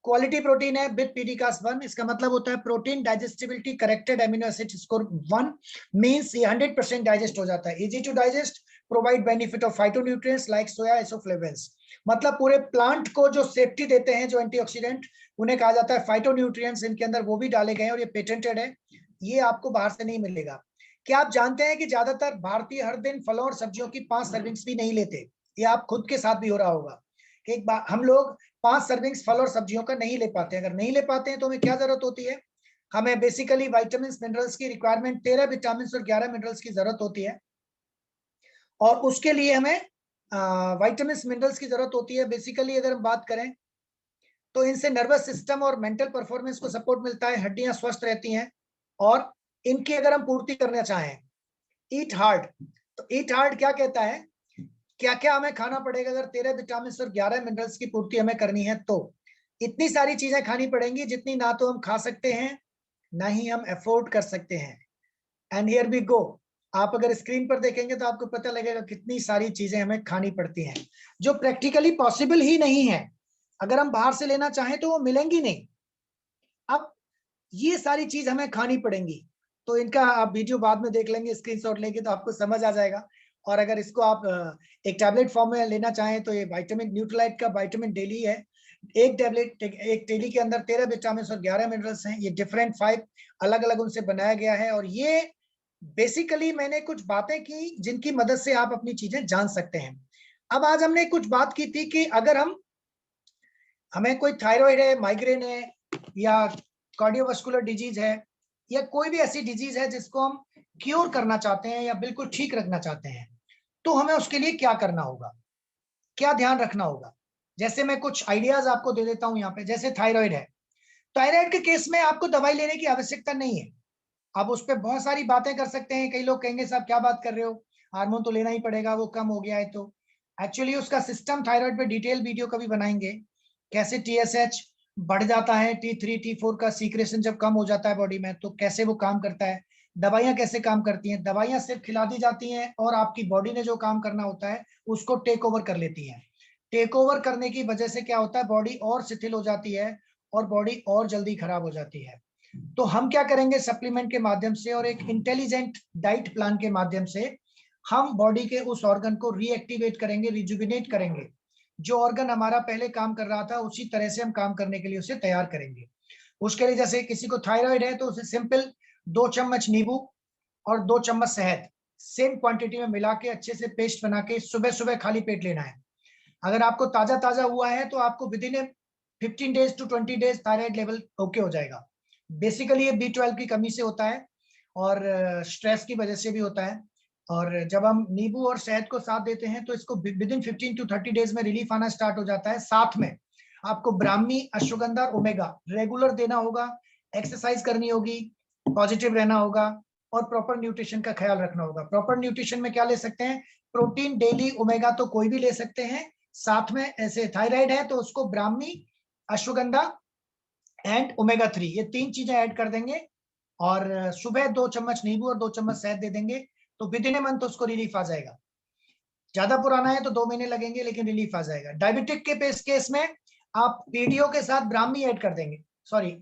क्वालिटी प्रोटीन है विद PDCAS1, इसका मतलब होता है protein digestibility corrected amino acid score 1, means ये 100% डाइजेस्ट हो जाता है, easy to digest, provide benefit of phytonutrients like soya isoflavones. मतलब पूरे प्लांट को जो सेफ्टी देते हैं, जो एंटीऑक्सीडेंट, उन्हें कहा जाता है फाइटोन्यूट्रिएंट्स, इनके अंदर वो भी डाले गए हैं और ये पेटेंटेड है, ये आपको बाहर से नहीं मिलेगा। क्या आप जानते हैं कि ज्यादातर भारतीय हर दिन फलों और सब्जियों की 5 सर्विंग्स भी नहीं लेते। ये आप खुद के साथ भी हो रहा होगा कि एक बार हम लोग 5 सर्विंग्स फल और सब्जियों का नहीं ले पाते। अगर नहीं ले पाते हैं तो हमें क्या जरूरत होती है, हमें बेसिकली विटामिन मिनरल्स की रिक्वायरमेंट, 13 विटामिन और 11 मिनरल्स की जरूरत होती है, और उसके लिए हमें विटामिन मिनरल्स की जरूरत होती है। बेसिकली अगर हम बात करें तो इनसे नर्वस सिस्टम और मेंटल परफॉर्मेंस को सपोर्ट मिलता है, हड्डियां स्वस्थ रहती हैं, और इनकी अगर हम पूर्ति करना चाहें, ईट हार्ड, तो ईट हार्ड क्या कहता है, क्या क्या हमें खाना पड़ेगा अगर 13 विटामिन और 11 मिनरल्स की पूर्ति हमें करनी है। तो इतनी सारी चीजें खानी पड़ेंगी जितनी ना तो हम खा सकते हैं, ना ही हम अफोर्ड कर सकते हैं। एंड हियर वी गो, आप अगर स्क्रीन पर देखेंगे तो आपको पता लगेगा कितनी सारी चीजें हमें खानी पड़ती हैं, जो प्रैक्टिकली पॉसिबल ही नहीं है। अगर हम बाहर से लेना चाहें तो वो मिलेंगी नहीं। अब ये सारी चीज हमें खानी पड़ेंगी, तो इनका आप वीडियो बाद में देख लेंगे, स्क्रीनशॉट लेंगे तो आपको समझ आ जाएगा। और अगर इसको आप एक टैबलेट फॉर्म में लेना चाहें तो ये विटामिन न्यूट्रीलाइट का विटामिन डेली है। एक टैबलेट, एक डेली के अंदर 13 विटामिन और 11 मिनरल्स हैं। ये डिफरेंट 5 अलग अलग उनसे बनाया गया है, और ये बेसिकली मैंने कुछ बातें की जिनकी मदद से आप अपनी चीजें जान सकते हैं। अब आज हमने कुछ बात की थी कि अगर हमें कोई थायराइड है, माइग्रेन है, या कार्डियोवास्कुलर डिजीज है, या कोई भी ऐसी डिजीज है जिसको हम क्योर करना चाहते हैं या बिल्कुल ठीक रखना चाहते हैं, तो हमें उसके लिए क्या करना होगा, क्या ध्यान रखना होगा। जैसे मैं कुछ आइडियाज आपको दे देता हूं यहाँ पे। जैसे थायराइड है, थायराइड के केस में आपको दवाई लेने की आवश्यकता नहीं है। आप उस पर बहुत सारी बातें कर सकते हैं। कई लोग कहेंगे साहब क्या बात कर रहे हो, हार्मोन तो लेना ही पड़ेगा, वो कम हो गया है तो। एक्चुअली उसका सिस्टम थायराइड पे डिटेल वीडियो कभी बनाएंगे, कैसे TSH बढ़ जाता है, T3 T4 का सीक्रेशन जब कम हो जाता है बॉडी में तो कैसे वो काम करता है, दवाइयां कैसे काम करती हैं। दवाइयां सिर्फ खिला दी जाती हैं और आपकी बॉडी ने जो काम करना होता है उसको टेक ओवर कर लेती है। टेक ओवर करने की वजह से क्या होता है, बॉडी और शिथिल हो जाती है और बॉडी और जल्दी खराब हो जाती है। तो हम क्या करेंगे, सप्लीमेंट के माध्यम से और एक इंटेलिजेंट डाइट प्लान के माध्यम से हम बॉडी के उस ऑर्गन को रीएक्टिवेट करेंगे, रिजुविनेट करेंगे, जो ऑर्गन हमारा पहले काम कर रहा था उसी तरह से हम काम करने के लिए उसे तैयार करेंगे। उसके लिए जैसे किसी को थायराइड है तो उसे सिंपल 2 चम्मच नींबू और 2 चम्मच शहद सेम क्वांटिटी में मिला के अच्छे से पेस्ट बना के सुबह सुबह खाली पेट लेना है। अगर आपको ताजा ताजा हुआ है तो आपको within 15 days to 20 days thyroid level okay हो जाएगा। बेसिकली ये B12 की कमी से होता है और स्ट्रेस की वजह से भी होता है। और जब हम नींबू और शहद को साथ देते हैं तो इसको विद इन 15 टू 30 डेज में रिलीफ आना स्टार्ट हो जाता है। साथ में आपको ब्राह्मी, अश्वगंधा, ओमेगा रेगुलर देना होगा, एक्सरसाइज करनी होगी, पॉजिटिव रहना होगा और प्रॉपर न्यूट्रिशन का ख्याल रखना होगा। प्रॉपर न्यूट्रिशन में क्या ले सकते हैं? प्रोटीन डेली, ओमेगा तो कोई भी ले सकते हैं, साथ में ऐसे थायराइड है तो उसको ब्राह्मी, अश्वगंधा एंड ओमेगा 3 ये 3 चीजें ऐड कर देंगे और सुबह 2 चम्मच नींबू और 2 चम्मच शहद दे देंगे तो विद इन ए मंथ उसको रिलीफ आ जाएगा। ज्यादा पुराना है तो 2 महीने लगेंगे लेकिन रिलीफ आ जाएगा। डायबिटिक के केस में आप पीडीओ के साथ ब्राह्मी ऐड कर देंगे, सॉरी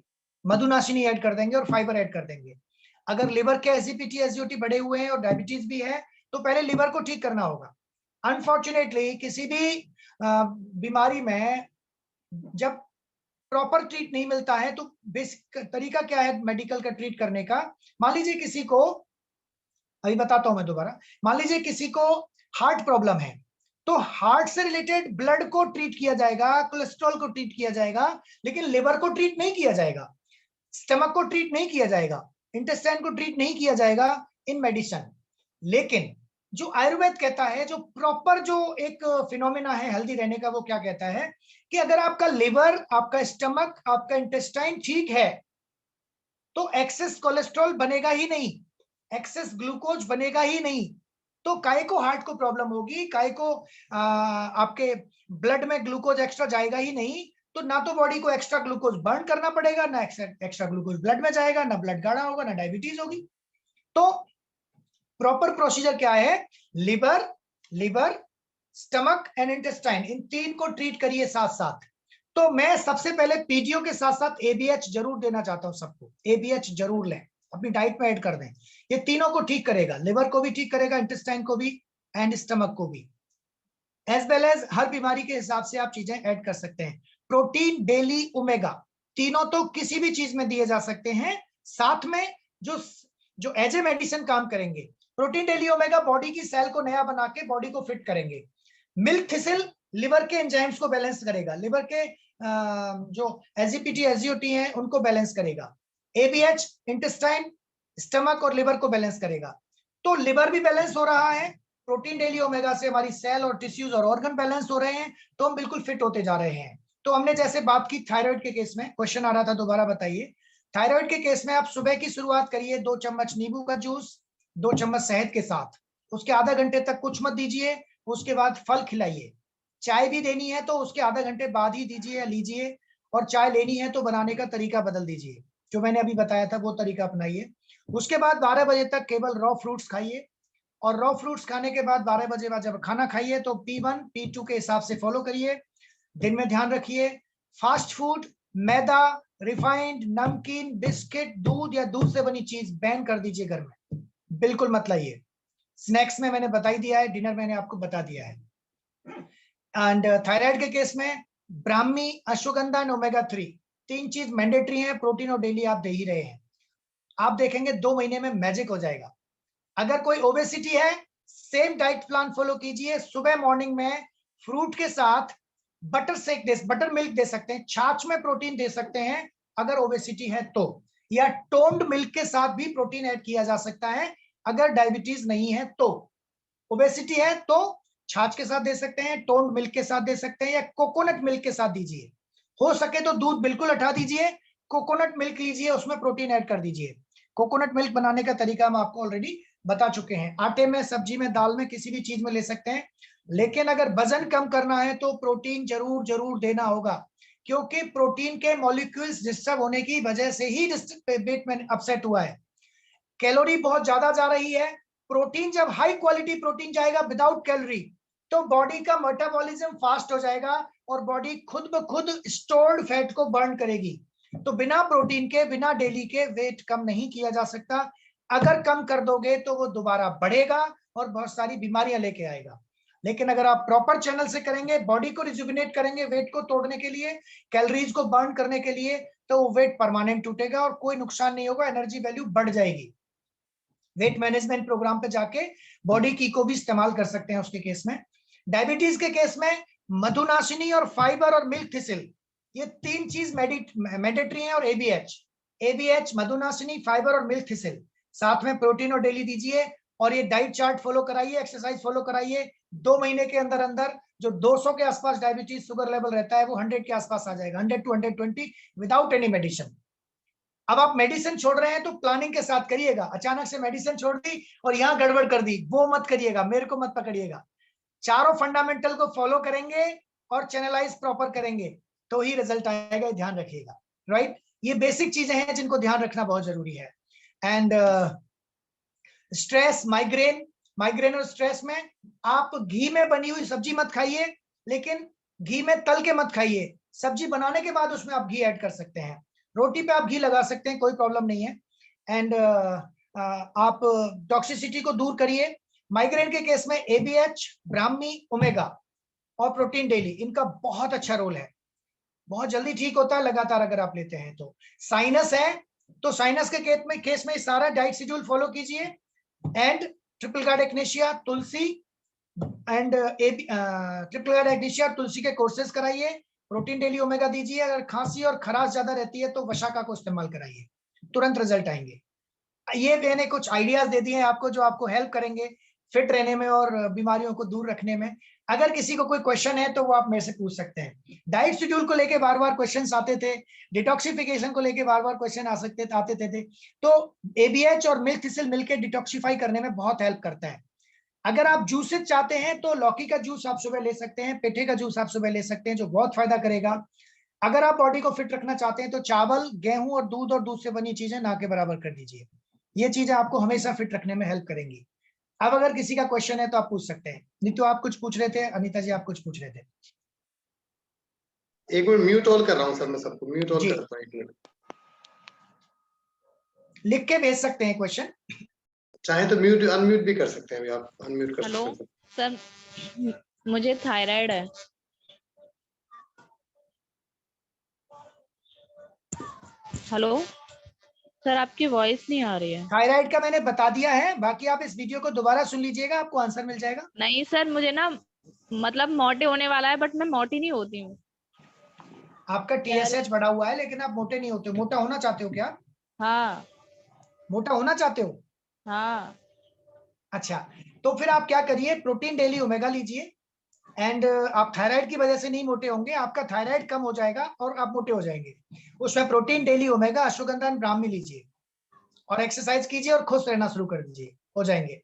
मधुनाशिनी ऐड कर देंगे और फाइबर ऐड कर देंगे। अगर लिवर के एसजीपीटी, एसजीओटी बढ़े हुए हैं और डायबिटीज भी है तो पहले लिवर को ठीक करना होगा। अनफॉर्चुनेटली किसी भी बीमारी में जब प्रॉपर ट्रीट नहीं मिलता है तो बेसिक तरीका क्या है मेडिकल का ट्रीट करने का? मान लीजिए किसी को, अभी बताता हूं मैं दोबारा, मान लीजिए किसी को हार्ट प्रॉब्लम है तो हार्ट से रिलेटेड ब्लड को ट्रीट किया जाएगा, कोलेस्ट्रॉल को ट्रीट किया जाएगा, लेकिन लिवर को ट्रीट नहीं किया जाएगा, स्टमक को ट्रीट नहीं किया जाएगा, इंटेस्टाइन को ट्रीट नहीं किया जाएगा इन मेडिसिन। लेकिन जो आयुर्वेद कहता है, जो प्रॉपर जो एक फिनोमेना है हेल्दी रहने का, वो क्या कहता है कि अगर आपका लिवर, आपका स्टमक, आपका इंटेस्टाइन ठीक है तो एक्सेस कोलेस्ट्रॉल बनेगा ही नहीं, एक्सेस ग्लूकोज बनेगा ही नहीं। तो काय को हार्ट को प्रॉब्लम होगी, काय को आपके ब्लड में ग्लूकोज एक्स्ट्रा जाएगा ही नहीं, तो ना तो बॉडी को एक्स्ट्रा ग्लूकोज बर्न करना पड़ेगा, ना एक्स्ट्रा ग्लूकोज ब्लड में जाएगा, ना ब्लड गाढ़ा होगा, ना डायबिटीज होगी। तो प्रॉपर प्रोसीजर क्या है? लिवर, स्टमक एंड इंटेस्टाइन, इन 3 को ट्रीट करिए साथ साथ। तो मैं सबसे पहले पीजीओ के साथ साथ एबीएच जरूर देना चाहता हूं सबको, एबीएच जरूर लें, अपनी डाइट में ऐड कर दें। ये तीनों को ठीक करेगा, लिवर को भी ठीक करेगा, इंटेस्टाइन को भी एंड स्टमक को भी, एज वेल एज हर बीमारी के हिसाब से आप चीजें ऐड कर सकते हैं। प्रोटीन डेली, ओमेगा, तीनों तो किसी भी चीज में दिए जा सकते हैं, साथ में जो एज ए मेडिसिन काम करेंगे। प्रोटीन डेली, ओमेगा बॉडी की सेल को नया बना के बॉडी को फिट करेंगे। मिल्क थिसिल लिवर के एंजाइम्स को बैलेंस करेगा, लिवर के जो एसजीपीटी, एसजीओटी हैं उनको बैलेंस करेगा। एबीएच इंटेस्टाइन, स्टमक और लिवर को बैलेंस करेगा। तो लिवर भी बैलेंस हो रहा है, प्रोटीन डेली ओमेगा से हमारी सेल और टिश्यूज और ऑर्गन बैलेंस हो रहे हैं, तो हम बिल्कुल फिट होते जा रहे हैं। तो हमने जैसे बात की थायराइड के केस में, क्वेश्चन आ रहा था दोबारा बताइए। थायराइड के केस में आप सुबह की शुरुआत करिए 2 चम्मच नींबू का जूस 2 चम्मच शहद के साथ, उसके आधा घंटे तक कुछ मत दीजिए, उसके बाद फल खिलाइए। चाय भी देनी है तो उसके आधा घंटे बाद ही दीजिए या लीजिए, और चाय लेनी है तो बनाने का तरीका बदल दीजिए, जो मैंने अभी बताया था वो तरीका अपनाइए। उसके बाद 12 बजे तक केवल रॉ फ्रूट्स खाइए, और रॉ फ्रूट्स खाने के बाद 12 बजे बाद जब खाना खाइए तो P1 P2 के हिसाब से फॉलो करिए। दिन में ध्यान रखिए, फास्ट फूड, मैदा, रिफाइंड, नमकीन, बिस्किट, दूध या दूध से बनी चीज बैन कर दीजिए, घर में बिल्कुल मत लाइए। स्नैक्स में मैंने बता ही दिया है, डिनर मैंने आपको बता दिया है। एंड थायराइड के केस में ब्राह्मी, अश्वगंधा एंड ओमेगा 3 तीन चीज मैंडेटरी है, प्रोटीन और डेली आप दे ही रहे हैं। आप देखेंगे 2 महीने में मैजिक हो जाएगा। अगर कोई ओबेसिटी है, सेम डाइट प्लान फॉलो कीजिए। सुबह मॉर्निंग में फ्रूट के साथ बटर मिल्क दे सकते हैं, छाछ में प्रोटीन दे सकते हैं अगर ओबेसिटी है तो, या टोन्ड मिल्क के साथ भी प्रोटीन ऐड किया जा सकता है अगर डायबिटीज नहीं है तो। ओबेसिटी है तो छाछ के साथ दे सकते हैं, टोन्ड मिल्क के साथ दे सकते हैं, या कोकोनट मिल्क के साथ दीजिए। हो सके तो दूध बिल्कुल हटा दीजिए, कोकोनट मिल्क लीजिए, उसमें प्रोटीन ऐड कर दीजिए। कोकोनट मिल्क बनाने का तरीका हम आपको ऑलरेडी बता चुके हैं। आटे में, सब्जी में, दाल में, किसी भी चीज में ले सकते हैं। लेकिन अगर वजन कम करना है तो प्रोटीन जरूर जरूर देना होगा, क्योंकि प्रोटीन के मॉलिक्यूल्स डिस्टर्ब होने की वजह से ही वेट में अपसेट हुआ है। कैलोरी बहुत ज्यादा जा रही है। प्रोटीन जब हाई क्वालिटी प्रोटीन जाएगा विदाउट कैलोरी तो बॉडी का मेटाबॉलिज्म फास्ट हो जाएगा और बॉडी खुद ब खुद स्टोर्ड फैट को बर्न करेगी। तो बिना प्रोटीन के, बिना डेली के वेट कम नहीं किया जा सकता। अगर कम कर दोगे तो वो दोबारा बढ़ेगा और बहुत सारी बीमारियां लेके आएगा। लेकिन अगर आप प्रॉपर चैनल से करेंगे, बॉडी को रिजुविनेट करेंगे वेट को तोड़ने के लिए, कैलोरीज को बर्न करने के लिए, तो वो वेट परमानेंट टूटेगा और कोई नुकसान नहीं होगा, एनर्जी वैल्यू बढ़ जाएगी। वेट मैनेजमेंट प्रोग्राम पे जाके बॉडी की को भी इस्तेमाल कर सकते हैं उसके केस में। डायबिटीज के केस में मधुनाशिनी और फाइबर और मिल्क थिसिल, ये तीन चीज मैंडेटरी है। और एबीएच, मधुनाशिनी, फाइबर और मिल्क थिसिल, साथ में प्रोटीन और डेली दीजिए। और ये डाइट चार्ट फॉलो कराइए, एक्सरसाइज फॉलो कराइए। 2 महीने के अंदर अंदर जो 200 के आसपास डायबिटीज शुगर लेवल रहता है वो 100 के आसपास आ जाएगा, 100 to 120 विदाउट एनी मेडिसिन। अब आप मेडिसिन छोड़ रहे हैं तो प्लानिंग के साथ करिएगा। अचानक से मेडिसिन छोड़ दी और यहाँ गड़बड़ कर दी, वो मत करिएगा, मेरे को मत पकड़िएगा। चारों फंडामेंटल को फॉलो करेंगे और चैनलाइज प्रॉपर करेंगे तो ही रिजल्ट आएगा, ध्यान रखिएगा। राइट, ये बेसिक चीजें हैं जिनको ध्यान रखना बहुत जरूरी है। एंड स्ट्रेस, माइग्रेन और स्ट्रेस में आप घी में बनी हुई सब्जी मत खाइए, लेकिन घी में तल के मत खाइए। सब्जी बनाने के बाद उसमें आप घी ऐड कर सकते हैं, रोटी पे आप घी लगा सकते हैं, कोई प्रॉब्लम नहीं है। एंड आप टॉक्सिसिटी को दूर करिए। माइग्रेन के केस में एबीएच, ब्राह्मी, ओमेगा और प्रोटीन डेली, इनका बहुत अच्छा रोल है, बहुत जल्दी ठीक होता है लगातार अगर आप लेते हैं तो। साइनस है तो साइनस के केस में सारा डाइट शेड्यूल फॉलो कीजिए। And triple guard echinacea, Tulsi and triple guard echinacea, Tulsi के कोर्सेज कराइए। प्रोटीन डेली, ओमेगा दीजिए। अगर खांसी और खराश ज्यादा रहती है तो वशाका को इस्तेमाल कराइए, तुरंत रिजल्ट आएंगे। ये मैंने कुछ आइडियाज दे दिए हैं आपको जो आपको हेल्प करेंगे फिट रहने में और बीमारियों को दूर रखने में। अगर किसी को कोई क्वेश्चन है तो वो आप मेरे से पूछ सकते हैं। डाइट शेड्यूल को लेके बार बार क्वेश्चंस आते थे, डिटॉक्सिफिकेशन को लेके बार बार क्वेश्चन आते थे। तो एबीएच और मिल्क थिसिल मिलकर डिटॉक्सिफाई करने में बहुत हेल्प करता है। अगर आप जूसेस चाहते हैं तो लौकी का जूस आप सुबह ले सकते हैं, पेठे का जूस आप सुबह ले सकते हैं, जो बहुत फायदा करेगा। अगर आप बॉडी को फिट रखना चाहते हैं तो चावल, गेहूं और दूध से बनी चीजें ना के बराबर कर दीजिए। ये चीजें आपको हमेशा फिट रखने में हेल्प करेंगी। अब अगर किसी का क्वेश्चन है तो आप पूछ सकते हैं। नहीं तो आप कुछ पूछ रहे थे, अनीता जी आप कुछ पूछ रहे थे। एक मिनट म्यूट ऑल कर रहा हूँ सर, मैं सबको म्यूट ऑल करता हूँ, एक मिनट। लिख के भेज सकते हैं क्वेश्चन, चाहे तो म्यूट अनम्यूट भी कर सकते हैं, अभी आप अनम्यूट कर सकते हैं। हेलो सर, मुझे थायराइड है। हेलो सर, आपकी वॉइस नहीं आ रही है। थायराइड का मैंने बता दिया है, बाकी आप इस वीडियो को दोबारा सुन लीजिएगा, आपको आंसर मिल जाएगा। नहीं सर, मुझे ना मतलब मोटे होने वाला है, बट मैं मोटी नहीं होती हूँ। आपका TSH बढ़ा हुआ है लेकिन आप मोटे नहीं होते। मोटा होना चाहते हो क्या? हाँ। मोटा होना चाहते हो? हाँ। अच्छा, तो फिर आप क्या करिए, प्रोटीन डेली ओमेगा लीजिए। एंड आप थायराइड की वजह से नहीं मोटे होंगे, आपका थायराइड कम हो जाएगा और आप मोटे हो जाएंगे। उसमें protein daily omega, ashwagandha, Brahmi लीजिए और एक्सरसाइज कीजिए और खुश रहना शुरू कर दीजिए, हो जाएंगे।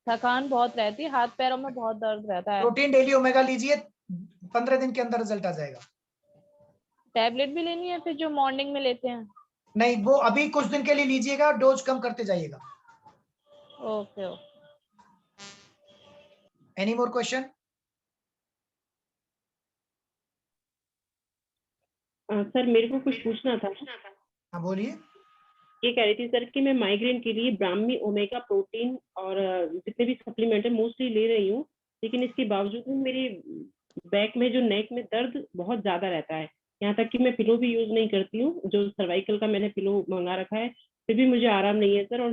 थकान बहुत रहती है, हाथ पैरों में बहुत दर्द रहता है। प्रोटीन डेली ओमेगा लीजिए, 15 दिन के अंदर रिजल्ट आ जाएगा। टैबलेट भी लेनी है फिर जो मॉर्निंग में लेते हैं? नहीं, वो अभी कुछ दिन के लिए लीजिएगा, डोज कम करते जाइएगा। Okay. Any more question? Sir मेरे को कुछ पूछना था। हाँ बोलिए। ये कह रही थी सर कि मैं माइग्रेन के लिए ब्राह्मी, ओमेगा, प्रोटीन और जितने भी सप्लीमेंट है मोस्टली ले रही हूँ, लेकिन इसके बावजूद मेरे बैक में जो नेक में दर्द बहुत ज्यादा रहता है। यहाँ तक कि मैं पिलो भी यूज नहीं करती हूँ, जो सर्वाइकल का मैंने पिलो मंगा रखा है, फिर भी मुझे आराम नहीं है सर। और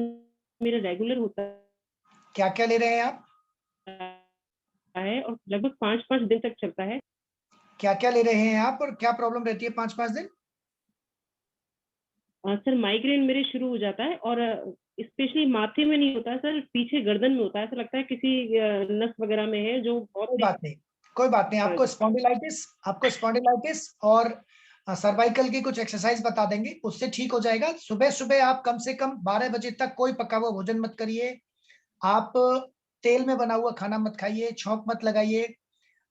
मेरा रेगुलर होता क्या क्या ले रहे हैं आप? है और लगभग 5-5 दिन तक चलता है। क्या क्या ले रहे हैं आप और क्या प्रॉब्लम रहती है 5-5 दिन? सर माइग्रेन मेरे शुरू हो जाता है और स्पेशली माथे में नहीं होता है सर, पीछे गर्दन में होता है। ऐसा लगता है किसी नस वगैरह में है जो बहुत। कोई बात नहीं, आपको स्पॉन्डिलाइटिस और सर्वाइकल की कुछ एक्सरसाइज बता देंगे, उससे ठीक हो जाएगा। सुबह सुबह आप कम से कम 12 बजे तक कोई पका हुआ भोजन मत करिए। आप तेल में बना हुआ खाना मत खाइए, छौंक मत लगाइए।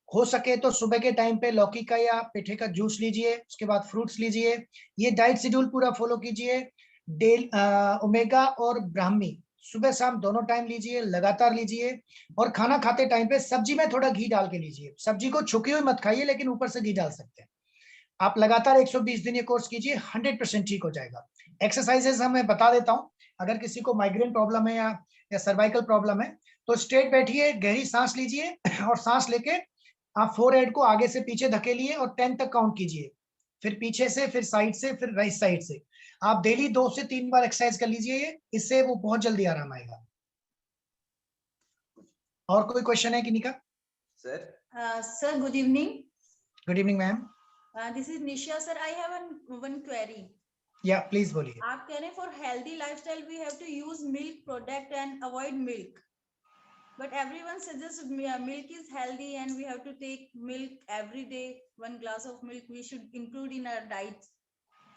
हो सके तो सुबह के टाइम पे लौकी का या पेठे का जूस लीजिए, उसके बाद फ्रूट्स लीजिए। ये डाइट शेड्यूल पूरा फॉलो कीजिए। ओमेगा और ब्राह्मी सुबह शाम दोनों टाइम लीजिए, लगातार लीजिए। और खाना खाते टाइम पे सब्जी में थोड़ा घी डाल के लीजिए। सब्जी को छुकी हुई मत खाइए, लेकिन ऊपर से घी डाल सकते हैं। आप लगातार 120 दिन ये कोर्स कीजिए, 100% ठीक हो जाएगा। एक्सरसाइजेस मैं बता देता हूँ। अगर किसी को माइग्रेन प्रॉब्लम है या सर्वाइकल प्रॉब्लम है तो स्ट्रेट बैठिए, गहरी सांस लीजिए और सांस लेके आप फोरहेड को आगे से पीछे धकेलिए और 10 तक काउंट कीजिए, फिर पीछे से, फिर साइड से, फिर राइट साइड से। आप डेली 2 से 3 बार एक्सरसाइज कर लीजिए, ये इससे वो बहुत जल्दी आराम आएगा। और कोई क्वेश्चन है किनिका? Sir, good evening. Good evening ma'am. This is Nisha, sir. I have one query. या प्लीज बोलिए। आप कह रहे हैं for healthy lifestyle we have to use milk product and avoid milk. But everyone suggests milk is healthy and we have to take milk every day. 1 glass of milk we should include in our diet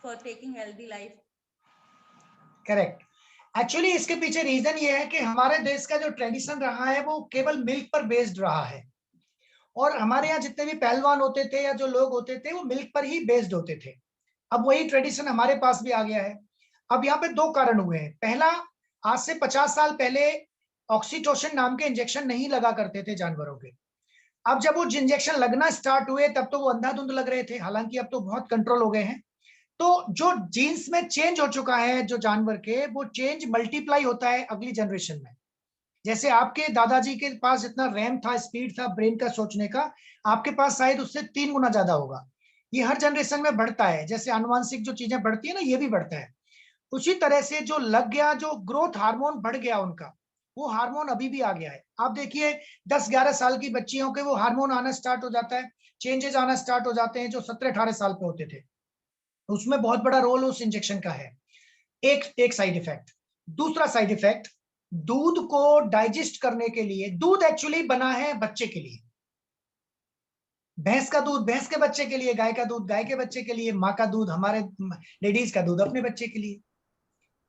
for taking healthy life. Correct. Actually इसके पीछे reason ये है कि हमारे देश का जो tradition रहा है वो केवल मिल्क पर बेस्ड रहा है, और हमारे यहाँ जितने भी पहलवान होते थे या जो लोग होते थे वो मिल्क पर ही बेस्ड होते थे। अब वही ट्रेडिशन हमारे पास भी आ गया है। अब यहाँ पे 2 कारण हुए हैं। पहला, आज से 50 साल पहले ऑक्सीटोसिन नाम के इंजेक्शन नहीं लगा करते थे जानवरों के। अब जब वो इंजेक्शन लगना स्टार्ट हुए तब तो वो अंधाधुंध लग रहे थे, हालांकि अब तो बहुत कंट्रोल हो गए हैं। तो जो जीन्स में चेंज हो चुका है जो जानवर के, वो चेंज मल्टीप्लाई होता है अगली जनरेशन में। जैसे आपके दादाजी के पास जितना रैम था, स्पीड था ब्रेन का सोचने का, आपके पास शायद उससे 3 गुना ज्यादा होगा। ये हर जनरेशन में बढ़ता है, जैसे आनुवांशिक जो चीजें बढ़ती है ना, ये भी बढ़ता है। उसी तरह से जो लग गया, जो ग्रोथ हार्मोन बढ़ गया उनका, वो हार्मोन अभी भी आ गया है। आप देखिए 10-11 साल की बच्चियों के वो हार्मोन आना स्टार्ट हो जाता है, चेंजेस आना स्टार्ट हो जाते हैं जो 17-18 साल पे होते थे। उसमें बहुत बड़ा रोल उस इंजेक्शन का है। एक साइड इफेक्ट। दूसरा साइड इफेक्ट, दूध को डाइजेस्ट करने के लिए, दूध एक्चुअली बना है बच्चे के लिए। भैंस का दूध भैंस के बच्चे के लिए, गाय का दूध गाय के बच्चे के लिए, माँ का दूध, हमारे लेडीज का दूध अपने बच्चे के लिए।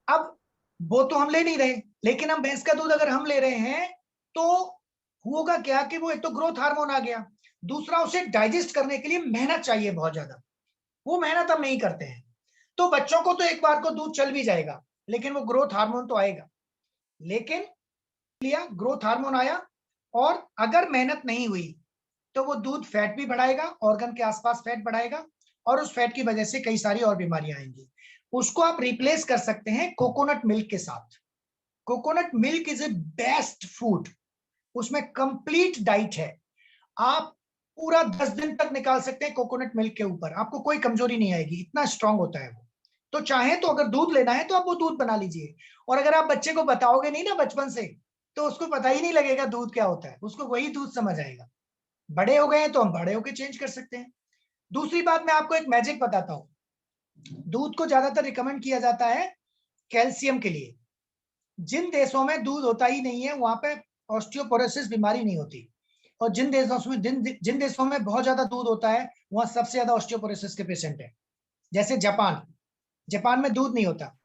अब वो तो हम ले नहीं रहे, लेकिन हम भैंस का दूध अगर हम ले रहे हैं तो होगा क्या कि वो एक तो ग्रोथ हार्मोन आ गया, दूसरा उसे डाइजेस्ट करने के लिए मेहनत चाहिए बहुत ज्यादा, वो मेहनत हम नहीं करते हैं। तो बच्चों को तो एक बार को दूध चल भी जाएगा, लेकिन वो ग्रोथ हार्मोन तो आएगा। लेकिन लिया, ग्रोथ हार्मोन आया, और अगर मेहनत नहीं हुई तो वो दूध फैट भी बढ़ाएगा, ऑर्गन के आसपास फैट बढ़ाएगा, और उस फैट की वजह से कई सारी और बीमारियां आएंगी। उसको आप रिप्लेस कर सकते हैं कोकोनट मिल्क के साथ। Coconut milk is a best food, उसमें कंप्लीट डाइट है। आप पूरा 10 दिन तक निकाल सकते हैं कोकोनट मिल्क के ऊपर, आपको कोई कमजोरी नहीं आएगी, इतना स्ट्रांग होता है वो। तो चाहे तो अगर दूध लेना है तो आप वो दूध बना लीजिए, और अगर आप बच्चे को बताओगे नहीं ना बचपन से, तो उसको पता ही नहीं लगेगा दूध क्या होता है, उसको वही दूध समझ आएगा। बड़े हो गए हैं तो हम बड़े होके चेंज कर सकते हैं। दूसरी बात, मैं आपको एक मैजिक बताता हूँ। दूध को ज्यादातर रिकमेंड किया जाता है कैल्शियम के लिए। जिन देशों में दूध होता ही नहीं है वहां पे ऑस्टियोपोरोसिस बीमारी नहीं होती, और जिन देशों में बहुत ज्यादा दूध होता है वहां सबसे ज्यादा ऑस्टियोपोरोसिस के पेशेंट है। जैसे जापान में दूध नहीं होता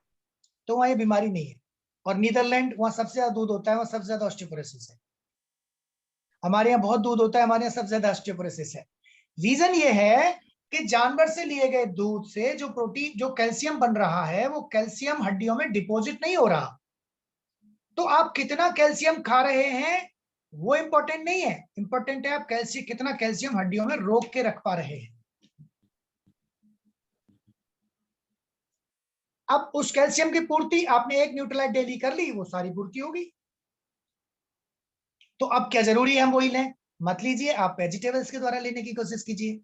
तो वहां ये बीमारी नहीं है, और नीदरलैंड, वहां सबसे ज्यादा दूध होता है, वहां सबसे ज्यादा ऑस्टियोपोरोसिस है। हमारे यहाँ बहुत दूध होता है, हमारे यहाँ सबसे ज्यादा ऑस्टियोपोरोसिस है। रीजन ये है कि जानवर से लिए गए दूध से जो प्रोटीन, जो कैल्शियम बन रहा है, वो कैल्शियम हड्डियों में डिपॉजिट नहीं हो रहा। तो आप कितना कैल्शियम खा रहे हैं वो इंपॉर्टेंट नहीं है, इंपॉर्टेंट है आप कितना कैल्शियम हड्डियों में रोक के रख पा रहे हैं। अब उस कैल्शियम की पूर्ति आपने एक न्यूट्रलाइट डेली कर ली, वो सारी पूर्ति होगी। तो अब क्या जरूरी है हम वही लें? मत लीजिए, आप वेजिटेबल्स के द्वारा लेने की कोशिश कीजिए।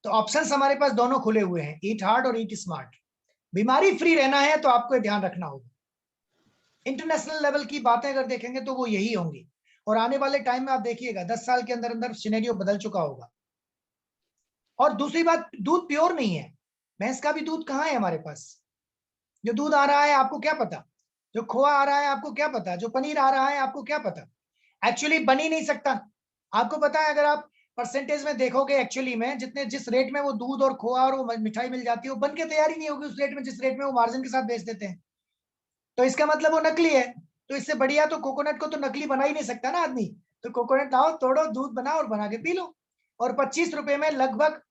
तो ऑप्शंस हमारे पास दोनों खुले हुए हैं, ईट हार्ड और ईट स्मार्ट। बीमारी फ्री रहना है तो आपको ध्यान रखना होगा। इंटरनेशनल लेवल की बातें अगर देखेंगे तो वो यही होंगी, और आने वाले टाइम में आप देखिएगा 10 साल के अंदर अंदर सिनेरियो बदल चुका होगा। और दूसरी बात, दूध प्योर नहीं है। भैंस का भी दूध कहाँ है हमारे पास? जो दूध आ रहा है आपको क्या पता, जो खोआ आ रहा है आपको क्या पता, जो पनीर आ रहा है आपको क्या पता? एक्चुअली बन ही नहीं सकता। आपको पता है, अगर आप परसेंटेज में देखोगे, एक्चुअली में जिस रेट में वो दूध और खोआ और वो मिठाई मिल जाती है, वो बन के तैयार ही नहीं होगी उस रेट में जिस रेट में वो मार्जिन के साथ बेच देते हैं। तो इसका मतलब वो नकली है। तो इससे बढ़िया तो कोकोनट को तो नकली बना ही नहीं सकता ना आदमी। तो कोकोनट लाओ, तोड़ो, दूध बनाओ और बना के पी लो। और 25 रुपए में लगभग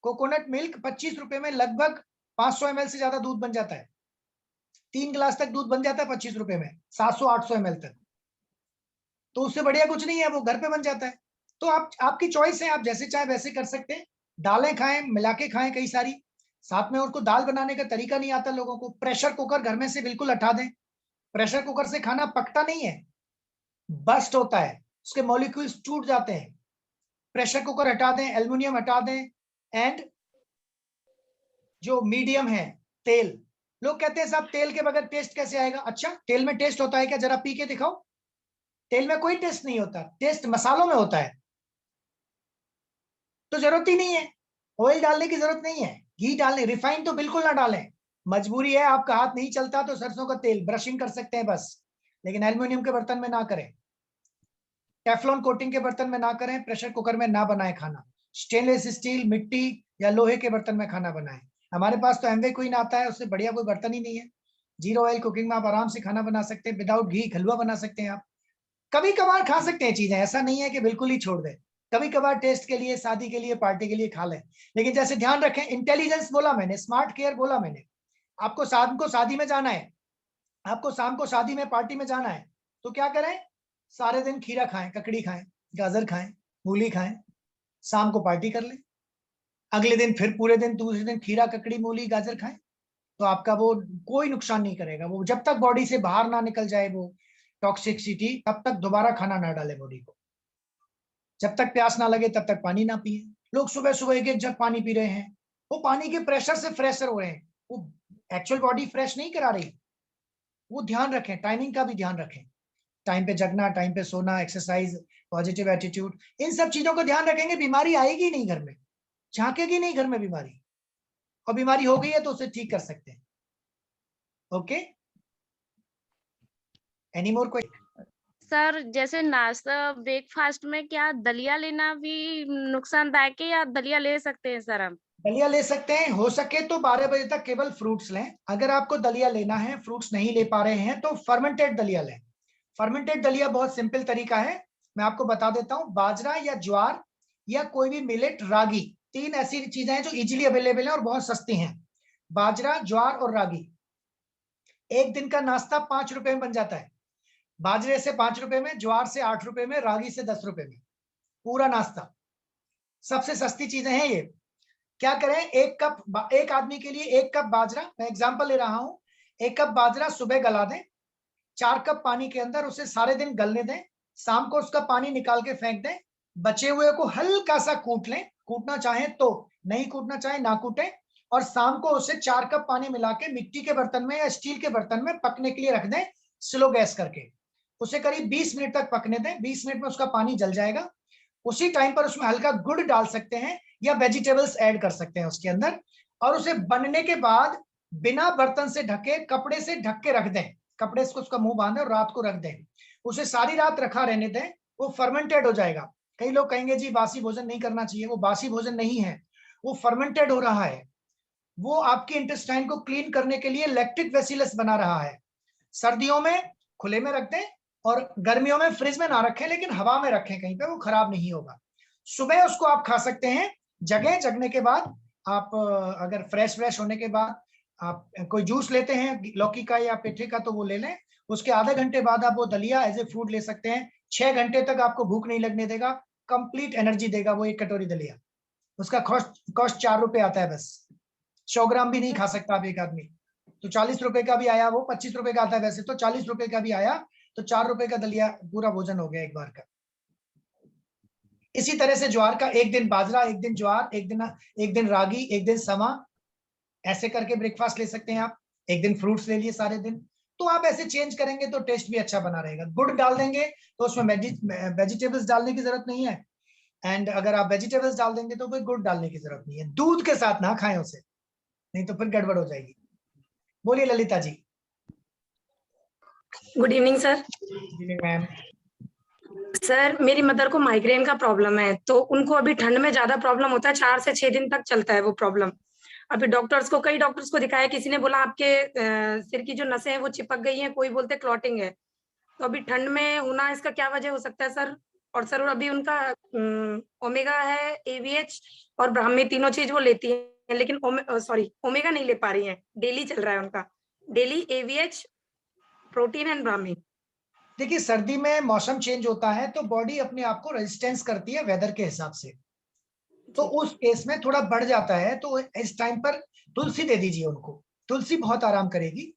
कोकोनट मिल्क, 25 रुपए में लगभग 500 ml से ज्यादा दूध बन जाता है। 3 गिलास तक दूध बन जाता है 25 रुपए में, 700-800 ml तक। तो उससे बढ़िया कुछ नहीं है, वो घर पे बन जाता है। तो आपकी चॉइस है, आप जैसे चाहे वैसे कर सकते हैं। दालें खाएं, मिला के खाएं कई सारी, साथ में उनको दाल बनाने का तरीका नहीं आता लोगों को। प्रेशर कुकर घर में से बिल्कुल हटा दें, प्रेशर कुकर से खाना पकता नहीं है। बस्ट होता है, उसके मॉलिक्यूल्स टूट जाते हैं। प्रेशर कुकर हटा दें, एल्युमिनियम हटा दें, एंड जो मीडियम है तेल, लोग कहते हैं साहब तेल के बगैर टेस्ट कैसे आएगा? अच्छा, तेल में टेस्ट होता है क्या? जरा पी के दिखाओ। तेल में कोई टेस्ट नहीं होता, टेस्ट मसालों में होता है। तो जरूरत ही नहीं है, ऑयल डालने की जरूरत नहीं है, घी डालने, रिफाइंड तो बिल्कुल ना डालें। मजबूरी है, आपका हाथ नहीं चलता तो सरसों का तेल ब्रशिंग कर सकते हैं बस, लेकिन एल्युमिनियम के बर्तन में ना करें, टेफ्लॉन कोटिंग के बर्तन में ना करें, प्रेशर कुकर में ना बनाए खाना, स्टेनलेस स्टील, मिट्टी या लोहे के बर्तन में खाना बनाएं। हमारे पास तो एमवे क्वीन आता है, उससे बढ़िया कोई बर्तन ही नहीं है। जीरो ऑयल कुकिंग में आप आराम से खाना बना सकते हैं, विदाउट घी हलवा बना सकते हैं आप। कभी कभार खा सकते हैं चीजें, ऐसा नहीं है कि बिल्कुल ही छोड़ दें, कभी कभार टेस्ट के लिए, शादी के लिए, पार्टी के लिए खा लें, लेकिन जैसे ध्यान रखें, इंटेलिजेंस बोला मैंने, स्मार्ट केयर बोला मैंने। आपको शाम को शादी में जाना है, आपको शाम को शादी में पार्टी में जाना है, तो क्या करें? सारे दिन खीरा खाएं, ककड़ी खाएं, गाजर खाएं, मूली खाएं, शाम को पार्टी कर लें, अगले दिन फिर पूरे दिन, दूसरे दिन खीरा, ककड़ी, मूली, गाजर खाएं, तो आपका वो कोई नुकसान नहीं करेगा। वो जब तक बॉडी से बाहर ना निकल जाए वो टॉक्सिसिटी, तब तक दोबारा खाना ना डाले बॉडी को। जब तक प्यास ना लगे तब तक पानी ना पिए। लोग सुबह सुबह एक जग पानी पी रहे हैं, वो पानी के प्रेशर से फ्रेशर हो रहे हैं, वो एक्चुअल बॉडी फ्रेश नहीं करा रही। वो ध्यान रखें, टाइमिंग का भी ध्यान रखें, टाइम पे जगना, टाइम पे सोना, एक्सरसाइज, पॉजिटिव एटीट्यूड, इन सब चीजों को ध्यान रखेंगे, बीमारी आएगी नहीं घर में, झांकेगी नहीं घर में बीमारी, और बीमारी हो गई है तो उसे ठीक कर सकते हैं। Okay, any more question? Sir जैसे नाश्ता ब्रेकफास्ट में क्या दलिया लेना भी नुकसानदायक है या दलिया ले सकते हैं सर हम? दलिया ले सकते हैं, हो सके तो 12 बजे तक केवल फ्रूट्स लें। अगर आपको दलिया लेना है, फ्रूट्स नहीं ले पा रहे हैं, तो फर्मेंटेड दलिया लें। फर्मेंटेड दलिया बहुत सिंपल तरीका है, मैं आपको बता देता हूं। बाजरा या ज्वार या कोई भी मिलेट, रागी, 3 ऐसी चीजें हैं जो इजीली अवेलेबल है और बहुत सस्ती हैं। बाजरा, ज्वार और रागी। एक दिन का नाश्ता 5 रुपए में बन जाता है, बाजरे से 5 रुपए में, ज्वार से 8 रुपए में, रागी से 10 रुपए में, पूरा नाश्ता। सबसे सस्ती चीजें हैं ये। क्या करें? एक आदमी के लिए 1 कप बाजरा, मैं एग्जांपल ले रहा हूं, 1 कप बाजरा सुबह गला दें 4 कप पानी के अंदर, उसे सारे दिन गलने दें, शाम को उसका पानी निकाल के फेंक दें, बचे हुए को हल्का सा कूट लें, कूटना चाहें तो, नहीं कूटना चाहें ना कूटें, और शाम को उसे 4 कप पानी मिला के मिट्टी के बर्तन में या स्टील के बर्तन में पकने के लिए रख दें, स्लो गैस करके। उसे करीब 20 मिनट तक पकने दें, 20 मिनट में उसका पानी जल जाएगा। उसी टाइम पर उसमें हल्का गुड़ डाल सकते हैं या वेजिटेबल्स ऐड कर सकते हैं उसके अंदर, और उसे बनने के बाद बिना बर्तन से ढके, कपड़े से ढक के रख दें, कपड़े से उसका मुंह बांधे और रात को रख दें। उसे सारी रात रखा रहने दें, वो फर्मेंटेड हो जाएगा। कई लोग कहेंगे जी बासी भोजन नहीं करना चाहिए, वो बासी भोजन नहीं है, वो फर्मेंटेड हो रहा है, वो आपके इंटेस्टाइन को क्लीन करने के लिए लैक्टिक बेसिलस बना रहा है। सर्दियों में खुले में रख दें और गर्मियों में फ्रिज में ना रखें, लेकिन हवा में रखें कहीं पे, वो खराब नहीं होगा। सुबह उसको आप खा सकते हैं, जगने के बाद आप, अगर फ्रेश होने के बाद आप कोई जूस लेते हैं लौकी का या पेठे का तो वो ले लें। उसके आधे घंटे बाद आप वो दलिया एज ए फूड ले सकते हैं। 6 घंटे तक आपको भूख नहीं लगने देगा, कंप्लीट एनर्जी देगा वो 1 कटोरी दलिया। उसका कॉस्ट 4 रुपए आता है बस, 100 ग्राम भी नहीं खा सकता आप एक आदमी, तो 40 रुपए का भी आया, वो 25 रुपए का आता है वैसे तो, 40 रुपए का भी आया तो 4 रुपए का दलिया पूरा भोजन हो गया एक बार का। इसी तरह से ज्वार का, एक दिन बाजरा, एक दिन ज्वार, एक दिन रागी, एक दिन समा, ऐसे करके ब्रेकफास्ट ले सकते हैं आप। एक दिन फ्रूट्स ले लिए सारे दिन, तो आप ऐसे चेंज करेंगे तो टेस्ट भी अच्छा बना रहेगा। गुड़ डाल देंगे तो उसमें वेजिटेबल्स डालने की जरूरत नहीं है, एंड अगर आप वेजिटेबल्स डाल देंगे तो कोई गुड़ डालने की जरूरत नहीं है। दूध के साथ ना खाएं उसे, नहीं तो फिर गड़बड़ हो जाएगी। बोलिए Lalita ji. Good evening sir. Good evening ma'am. Sir मेरी मदर को माइग्रेन का प्रॉब्लम है, तो उनको अभी ठंड में ज्यादा प्रॉब्लम होता है, 4 से 6 दिन तक चलता है वो प्रॉब्लम। अभी कई डॉक्टर्स को दिखाया, किसी ने बोला आपके सिर की जो नसें हैं वो चिपक गई हैं, कोई बोलते क्लॉटिंग है। तो अभी ठंड में होना इसका क्या वजह हो सकता है सर? और सर अभी उनका ओमेगा है, AVH और ब्राह्मी, तीनों चीज वो लेती है, लेकिन ओमेगा नहीं ले पा रही है। डेली चल रहा है उनका, daily AVH, protein and Brahmi. देखिए सर्दी में मौसम चेंज होता है तो बॉडी अपने आप को रेजिस्टेंस करती है वेदर के हिसाब से, तो उस केस में थोड़ा बढ़ जाता है। तो इस टाइम पर तुलसी दे दीजिए उनको, तुलसी बहुत आराम करेगी।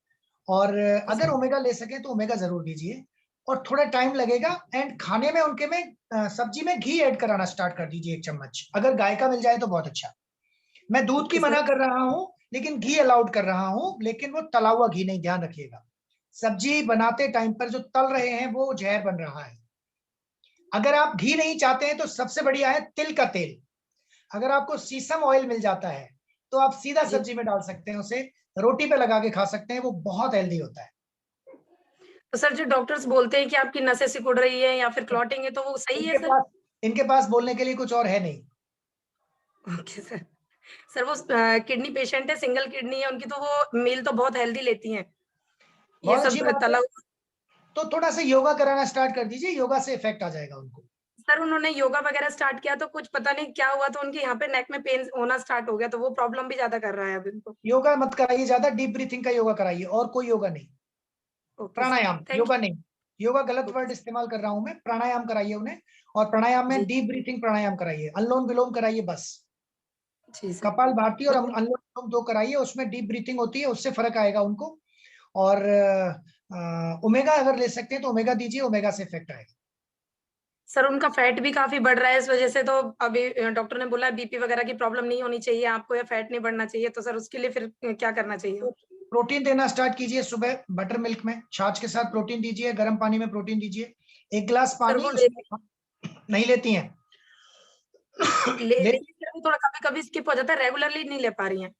और अगर ओमेगा ले सके तो ओमेगा जरूर दीजिए। और थोड़ा टाइम लगेगा। एंड खाने में उनके में सब्जी में घी ऐड कराना स्टार्ट कर दीजिए 1 चम्मच, अगर गाय का मिल जाए तो बहुत अच्छा। मैं दूध की मना कर रहा हूं लेकिन घी अलाउड कर रहा हूं, लेकिन वो तला हुआ घी नहीं, ध्यान रखिएगा। सब्जी बनाते टाइम पर जो तल रहे हैं वो जहर बन रहा है। अगर आप घी नहीं चाहते हैं तो सबसे बढ़िया है तिल का तेल। अगर आपको सीसम ऑयल मिल जाता है तो आप सीधा सब्जी में डाल सकते हैं, उसे रोटी पे लगा के खा सकते हैं, वो बहुत हेल्दी होता है। तो सर जो डॉक्टर्स बोलते हैं कि आपकी नसें सिकुड़ रही है या फिर क्लॉटिंग है, तो वो सही है सर? इनके पास बोलने के लिए कुछ और है नहीं। Okay sir. सर वो किडनी पेशेंट है, सिंगल किडनी है उनकी, तो वो मील तो बहुत हेल्दी लेती हैं। ये बहुत अच्छी सब बात तला है। तो थोड़ा सा योगा कराना स्टार्ट कर दीजिए, योगा से इफेक्ट आ जाएगा उनको। सर उन्होंने योगा वगैरह स्टार्ट किया तो कुछ पता नहीं क्या हुआ, तो उनके यहाँ पे नेक में पेन होना स्टार्ट हो गया, तो वो प्रॉब्लम भी ज्यादा कर रहा है अभी उनको। योगा मत कराइए ज्यादा, डीप ब्रीथिंग का योगा कराइए, और कोई योगा नहीं। ओके सर, प्राणायाम, थैंक योगा नहीं। योगा गलत ओके वर्ड इस्तेमाल कर रहा हूं मैं, प्राणायाम कराइए उन्हें। और प्राणायाम में जी डीप ब्रीथिंग प्राणायाम कराइए, अनुलोम विलोम कराइए बस। जी सर। कपाल भारती और तो अनुलोम विलोम 2 कराइए, उसमें डीप ब्रीथिंग होती है, उससे फर्क आएगा उनको। और ओमेगा अगर ले सकते हैं तो ओमेगा दीजिए, ओमेगा से इफेक्ट आएगा। सर उनका फैट भी काफी बढ़ रहा है इस वजह से, तो अभी डॉक्टर ने बोला बीपी वगैरह की प्रॉब्लम नहीं होनी चाहिए आपको, या फैट नहीं बढ़ना चाहिए, तो सर उसके लिए फिर क्या करना चाहिए? तो प्रोटीन देना स्टार्ट कीजिए सुबह, बटर मिल्क में छाछ के साथ प्रोटीन दीजिए, गर्म पानी में प्रोटीन दीजिए। 1 गिलास सर पानी वो उसमें नहीं लेती हैं? ले थोड़ा कभी-कभी स्किप हो जाता है, रेगुलरली नहीं ले पा रही हैं।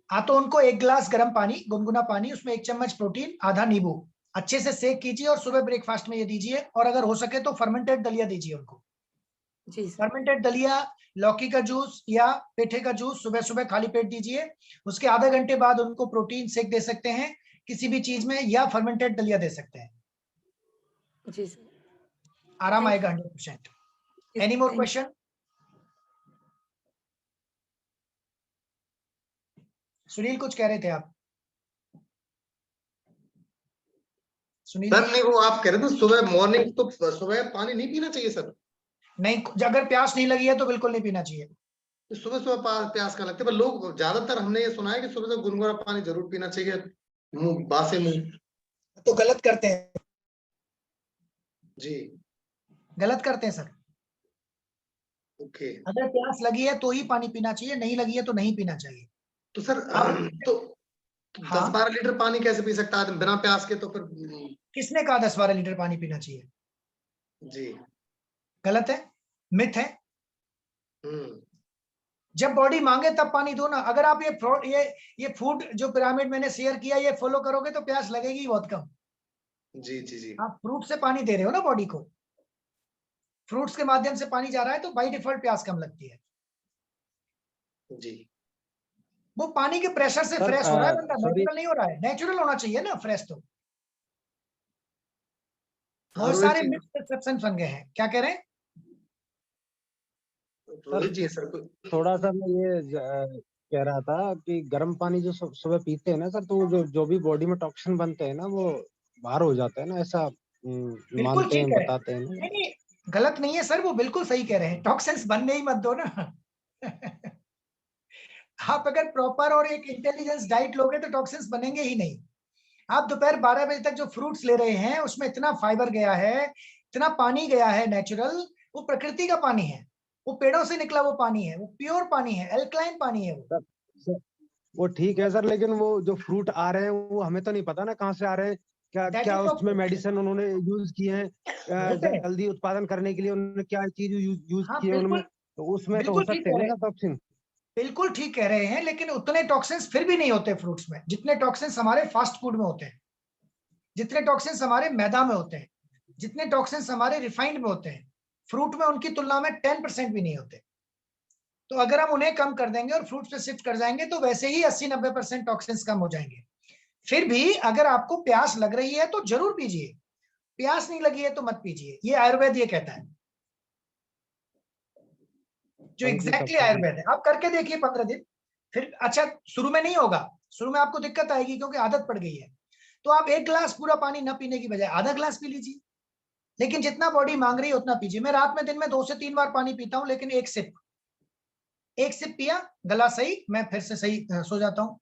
हाँ, तो उनको 1 गिलास गर्म पानी, गुनगुना पानी, उसमें 1 चम्मच प्रोटीन, आधा नींबू, अच्छे से सेक कीजिए और सुबह ब्रेकफास्ट में ये दीजिए। और अगर हो सके तो फर्मेंटेड दलिया दीजिए उनको। जी सर। फर्मेंटेड दलिया, लौकी का जूस या पेठे का जूस सुबह सुबह खाली पेट दीजिए। उसके आधे घंटे बाद उनको प्रोटीन शेक दे सकते हैं किसी भी चीज में, या फर्मेंटेड दलिया दे सकते हैं। जी सर। आराम थैंक आएगा 100%। Any more thank question? Sunil कुछ कह रहे थे आप? सुनील सर जी? नहीं, वो आप कह रहे थे सुबह मॉर्निंग तो सुबह पानी नहीं पीना चाहिए सर? नहीं, अगर प्यास नहीं लगी है तो बिल्कुल नहीं पीना चाहिए। सुबह सुबह प्यास का लगता है, पर लोग ज्यादातर हमने ये सुना है कि सुबह सुबह गुनगुना पानी जरूर पीना चाहिए, मुंह बासे मुंह। तो गलत करते हैं। जी गलत करते हैं सर। ओके। अगर प्यास लगी है तो ही पानी पीना चाहिए, नहीं लगी है तो नहीं पीना चाहिए। तो सर आप तो हाँ, 10-12 लीटर पानी कैसे पी सकता है आदमी बिना प्यास के? तो फिर किसने कहा 10-12 लीटर पानी पीना चाहिए? जी गलत है, मिथ है। हम्म जब बॉडी मांगे तब पानी दो ना। अगर आप ये फूड जो पिरामिड मैंने शेयर किया ये फॉलो करोगे तो प्यास लगेगी ही बहुत कम। जी जी जी आप फ्रूट से पानी दे रहे हो ना बॉडी को, फ्रूट्स के माध्यम से पानी जा रहा है तो बाय डिफॉल्ट प्यास कम लगती है। जी। वो पानी के प्रेशर से सर, फ्रेश हो रहा है बंदा, सभी नेचुरल नहीं हो रहा है। नेचुरल होना चाहिए ना फ्रेश। तो हाँ, बहुत रोहित सारे जी, मिसकंसेप्शन बन गए हैं। क्या कह रहे हैं? रोहित जी सर थोड़ा सा मैं ये कह रहा था कि गर्म पानी जो सुबह पीते हैं ना सर, तो वो जो भी बॉडी में टॉक्सिन बनते हैं ना वो बाहर हो जाते हैं ना, ऐसा बिल्कुल मानते ठीक हैं, है। बताते हैं नहीं ना। नहीं, गलत नहीं है सर, वो बिल्कुल सही कह रहे हैं। टॉक्सिन्स बनने ही मत दो ना। आप अगर प्रॉपर और एक इंटेलिजेंस डाइट लोगे तो टॉक्सिन्स बनेंगे ही नहीं। आप दोपहर 12 बजे तक जो फ्रूट्स ले रहे हैं उसमें इतना फाइबर गया है, इतना पानी गया है नेचुरल, वो प्रकृति का पानी है, वो पेड़ों से निकला वो पानी है, वो प्योर पानी है, एल्कलाइन पानी है वो। सर, वो ठीक है सर, लेकिन वो जो फ्रूट आ रहे हैं वो हमें तो नहीं पता ना कहाँ से आ रहे हैं, क्या That क्या is उसमें okay. मेडिसिन उन्होंने यूज किए हैं, होते हैं। जल्दी उत्पादन करने के लिए उन्होंने क्या चीज यूज हाँ की है उनमें, बिल्कुल, तो उसमें तो हो बिल्कुल ठीक सकते कह हैं रहे ना हैं, टॉक्सिन। बिल्कुल ठीक कह रहे हैं, लेकिन उतने टॉक्सिन्स फिर भी नहीं होते फ्रूट्स में जितने टॉक्सिन्स हमारे फास्ट फूड में होते हैं, जितने टॉक्सिन्स हमारे मैदा में होते हैं, जितने टॉक्सिन्स हमारे रिफाइंड में होते हैं। फ्रूट में उनकी तुलना में 10% भी नहीं होते। तो अगर हम उन्हें कम कर देंगे और फ्रूट्स पे शिफ्ट कर जाएंगे तो वैसे ही 80-90% टॉक्सिन्स कम हो जाएंगे। फिर भी अगर आपको प्यास लग रही है तो जरूर पीजिए, प्यास नहीं लगी है तो मत पीजिए। ये आयुर्वेद ये कहता है, जो एग्जैक्टली आयुर्वेद है। आप करके देखिए 15 दिन, फिर अच्छा शुरू में नहीं होगा, शुरू में आपको दिक्कत आएगी क्योंकि आदत पड़ गई है। तो आप 1 गिलास पूरा पानी न पीने की बजाय आधा गिलास पी लीजिए, लेकिन जितना बॉडी मांग रही है उतना पीजिए। मैं रात में दिन में 2 से 3 बार पानी पीता हूं, लेकिन एक सिप पिया, गला सही, मैं फिर से सही सो जाता हूं।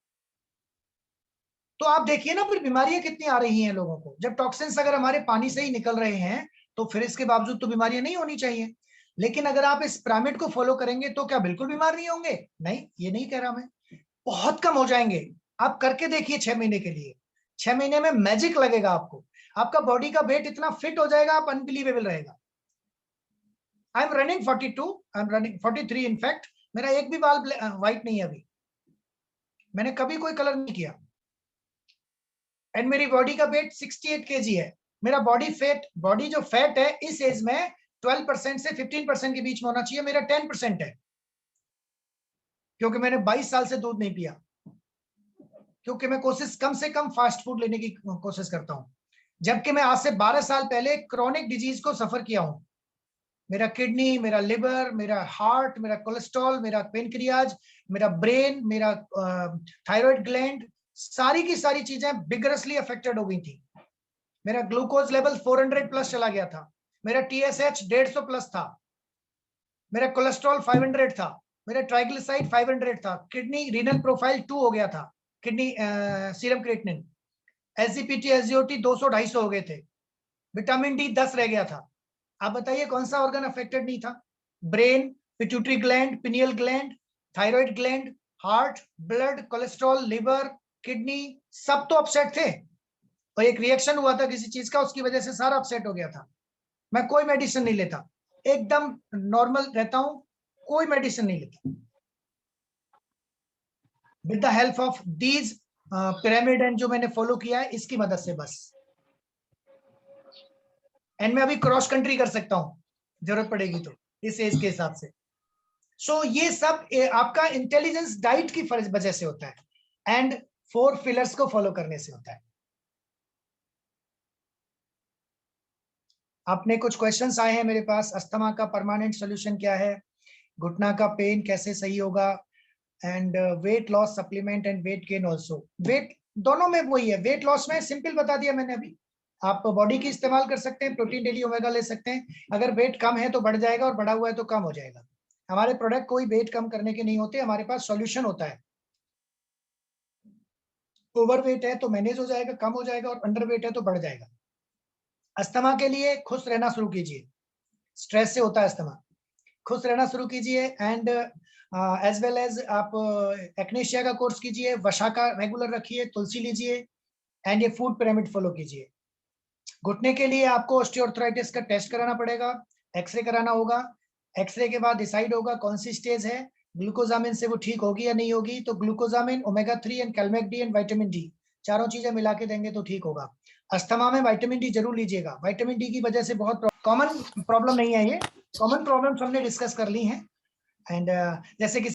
तो आप देखिए ना फिर बीमारियां कितनी आ रही हैं लोगों को। जब टॉक्सिन्स अगर हमारे पानी से ही निकल रहे हैं तो फिर इसके बावजूद तो बीमारियां नहीं होनी चाहिए। लेकिन अगर आप इस पिरामिड को फॉलो करेंगे तो क्या बिल्कुल बीमार नहीं होंगे? नहीं, ये नहीं कह रहा मैं, बहुत कम हो जाएंगे। आप करके देखिए 6 महीने के लिए, 6 महीने में मैजिक लगेगा आपको। आपका बॉडी का वेट इतना फिट हो जाएगा, आप अनबिलीवेबल रहेगा। I am running 42, I am running 43 in fact. मेरा एक भी बाल व्हाइट नहीं है अभी, मैंने कभी कोई कलर नहीं किया। एंड मेरी बॉडी का वेट 68 kg है। मेरा बॉडी जो फैट है इस एज में 12% से 15% के बीच में होना चाहिए, मेरा 10% है, क्योंकि मैंने 22 साल से दूध नहीं पिया, क्योंकि मैं कम से कम फास्ट फूड लेने की कोशिश करता हूं। जबकि मैं आज से 12 साल पहले क्रॉनिक डिजीज को सफर किया हूं। मेरा किडनी, मेरा लिवर, मेरा हार्ट, मेरा कोलेस्ट्रॉल, मेरा पेनक्रियाज, मेरा ब्रेन, मेरा थायराइड ग्लैंड, सारी की सारी चीजें बिगरसली अफेक्टेड हो गई थी। मेरा ग्लूकोज लेवल 400 प्लस चला गया था, मेरा TSH 150 प्लस था, मेरा कोलेस्ट्रॉल 500 था, मेरा ट्राइग्लिसराइड 500 था, किडनी रीनल प्रोफाइल 2 हो गया था, kidney serum creatinine, SGPT SGOT 200-250 हो गए थे, विटामिन D 10 रह गया था। आप बताइए कौन सा ऑर्गन अफेक्टेड नहीं था? Brain, pituitary gland, pineal gland, thyroid gland, heart, blood, cholesterol, liver, kidney, सब तो अपसेट थे। और एक रिएक्शन हुआ था किसी चीज का, उसकी वजह से सारा अपसेट हो गया था। मैं कोई मेडिसिन नहीं लेता, एकदम नॉर्मल रहता हूं, कोई मेडिसिन नहीं लेता। With the help of these pyramid and जो मैंने फॉलो किया है इसकी मदद से बस। एंड मैं अभी क्रॉस कंट्री कर सकता हूं जरूरत पड़ेगी तो, इस एज के हिसाब से। सो ये सब आपका इंटेलिजेंस डाइट की वजह से होता है एंड 4 पिलर्स को फॉलो करने से होता है। आपने कुछ क्वेश्चंस आए हैं मेरे पास। अस्थमा का परमानेंट सॉल्यूशन क्या है, घुटना का पेन कैसे सही होगा, and weight loss supplement and weight gain also. Weight दोनों में वही है, वेट लॉस में सिंपल बता दिया मैंने अभी। आप बॉडी की इस्तेमाल कर सकते हैं, प्रोटीन डेली ओमेगा ले सकते हैं। अगर वेट कम है तो बढ़ जाएगा और बढ़ा हुआ है तो कम हो जाएगा। हमारे प्रोडक्ट कोई वेट कम करने के नहीं होते, हमारे पास सॉल्यूशन होता है। ओवर वेट है तो मैनेज हो जाएगा, कम हो जाएगा, और अंडर वेट है तो बढ़ जाएगा। अस्थमा के लिए खुश रहना शुरू कीजिए, स्ट्रेस से होता है अस्थमा, खुश रहना शुरू कीजिए। एंड एज वेल एज आप एक्नेशिया का कोर्स कीजिए, वशा का रेगुलर रखिए, तुलसी लीजिए, एंड ये फूड पिरामिड फॉलो कीजिए। घुटने के लिए आपको ऑस्टियोआर्थराइटिस का टेस्ट कराना पड़ेगा, एक्सरे कराना होगा। एक्सरे के बाद डिसाइड होगा कौन सी स्टेज है, ग्लूकोजामिन से वो ठीक होगी या नहीं होगी। तो glucosamine, omega 3 and calmag D and vitamin D, चारों चीजें मिला के देंगे तो ठीक होगा। अस्थमा में विटामिन डी जरूर लीजिएगा, विटामिन डी की वजह से बहुत कॉमन प्रॉब्लम नहीं है, ये कॉमन प्रॉब्लम्स हमने डिस्कस कर ली हैं। एंड जैसे कि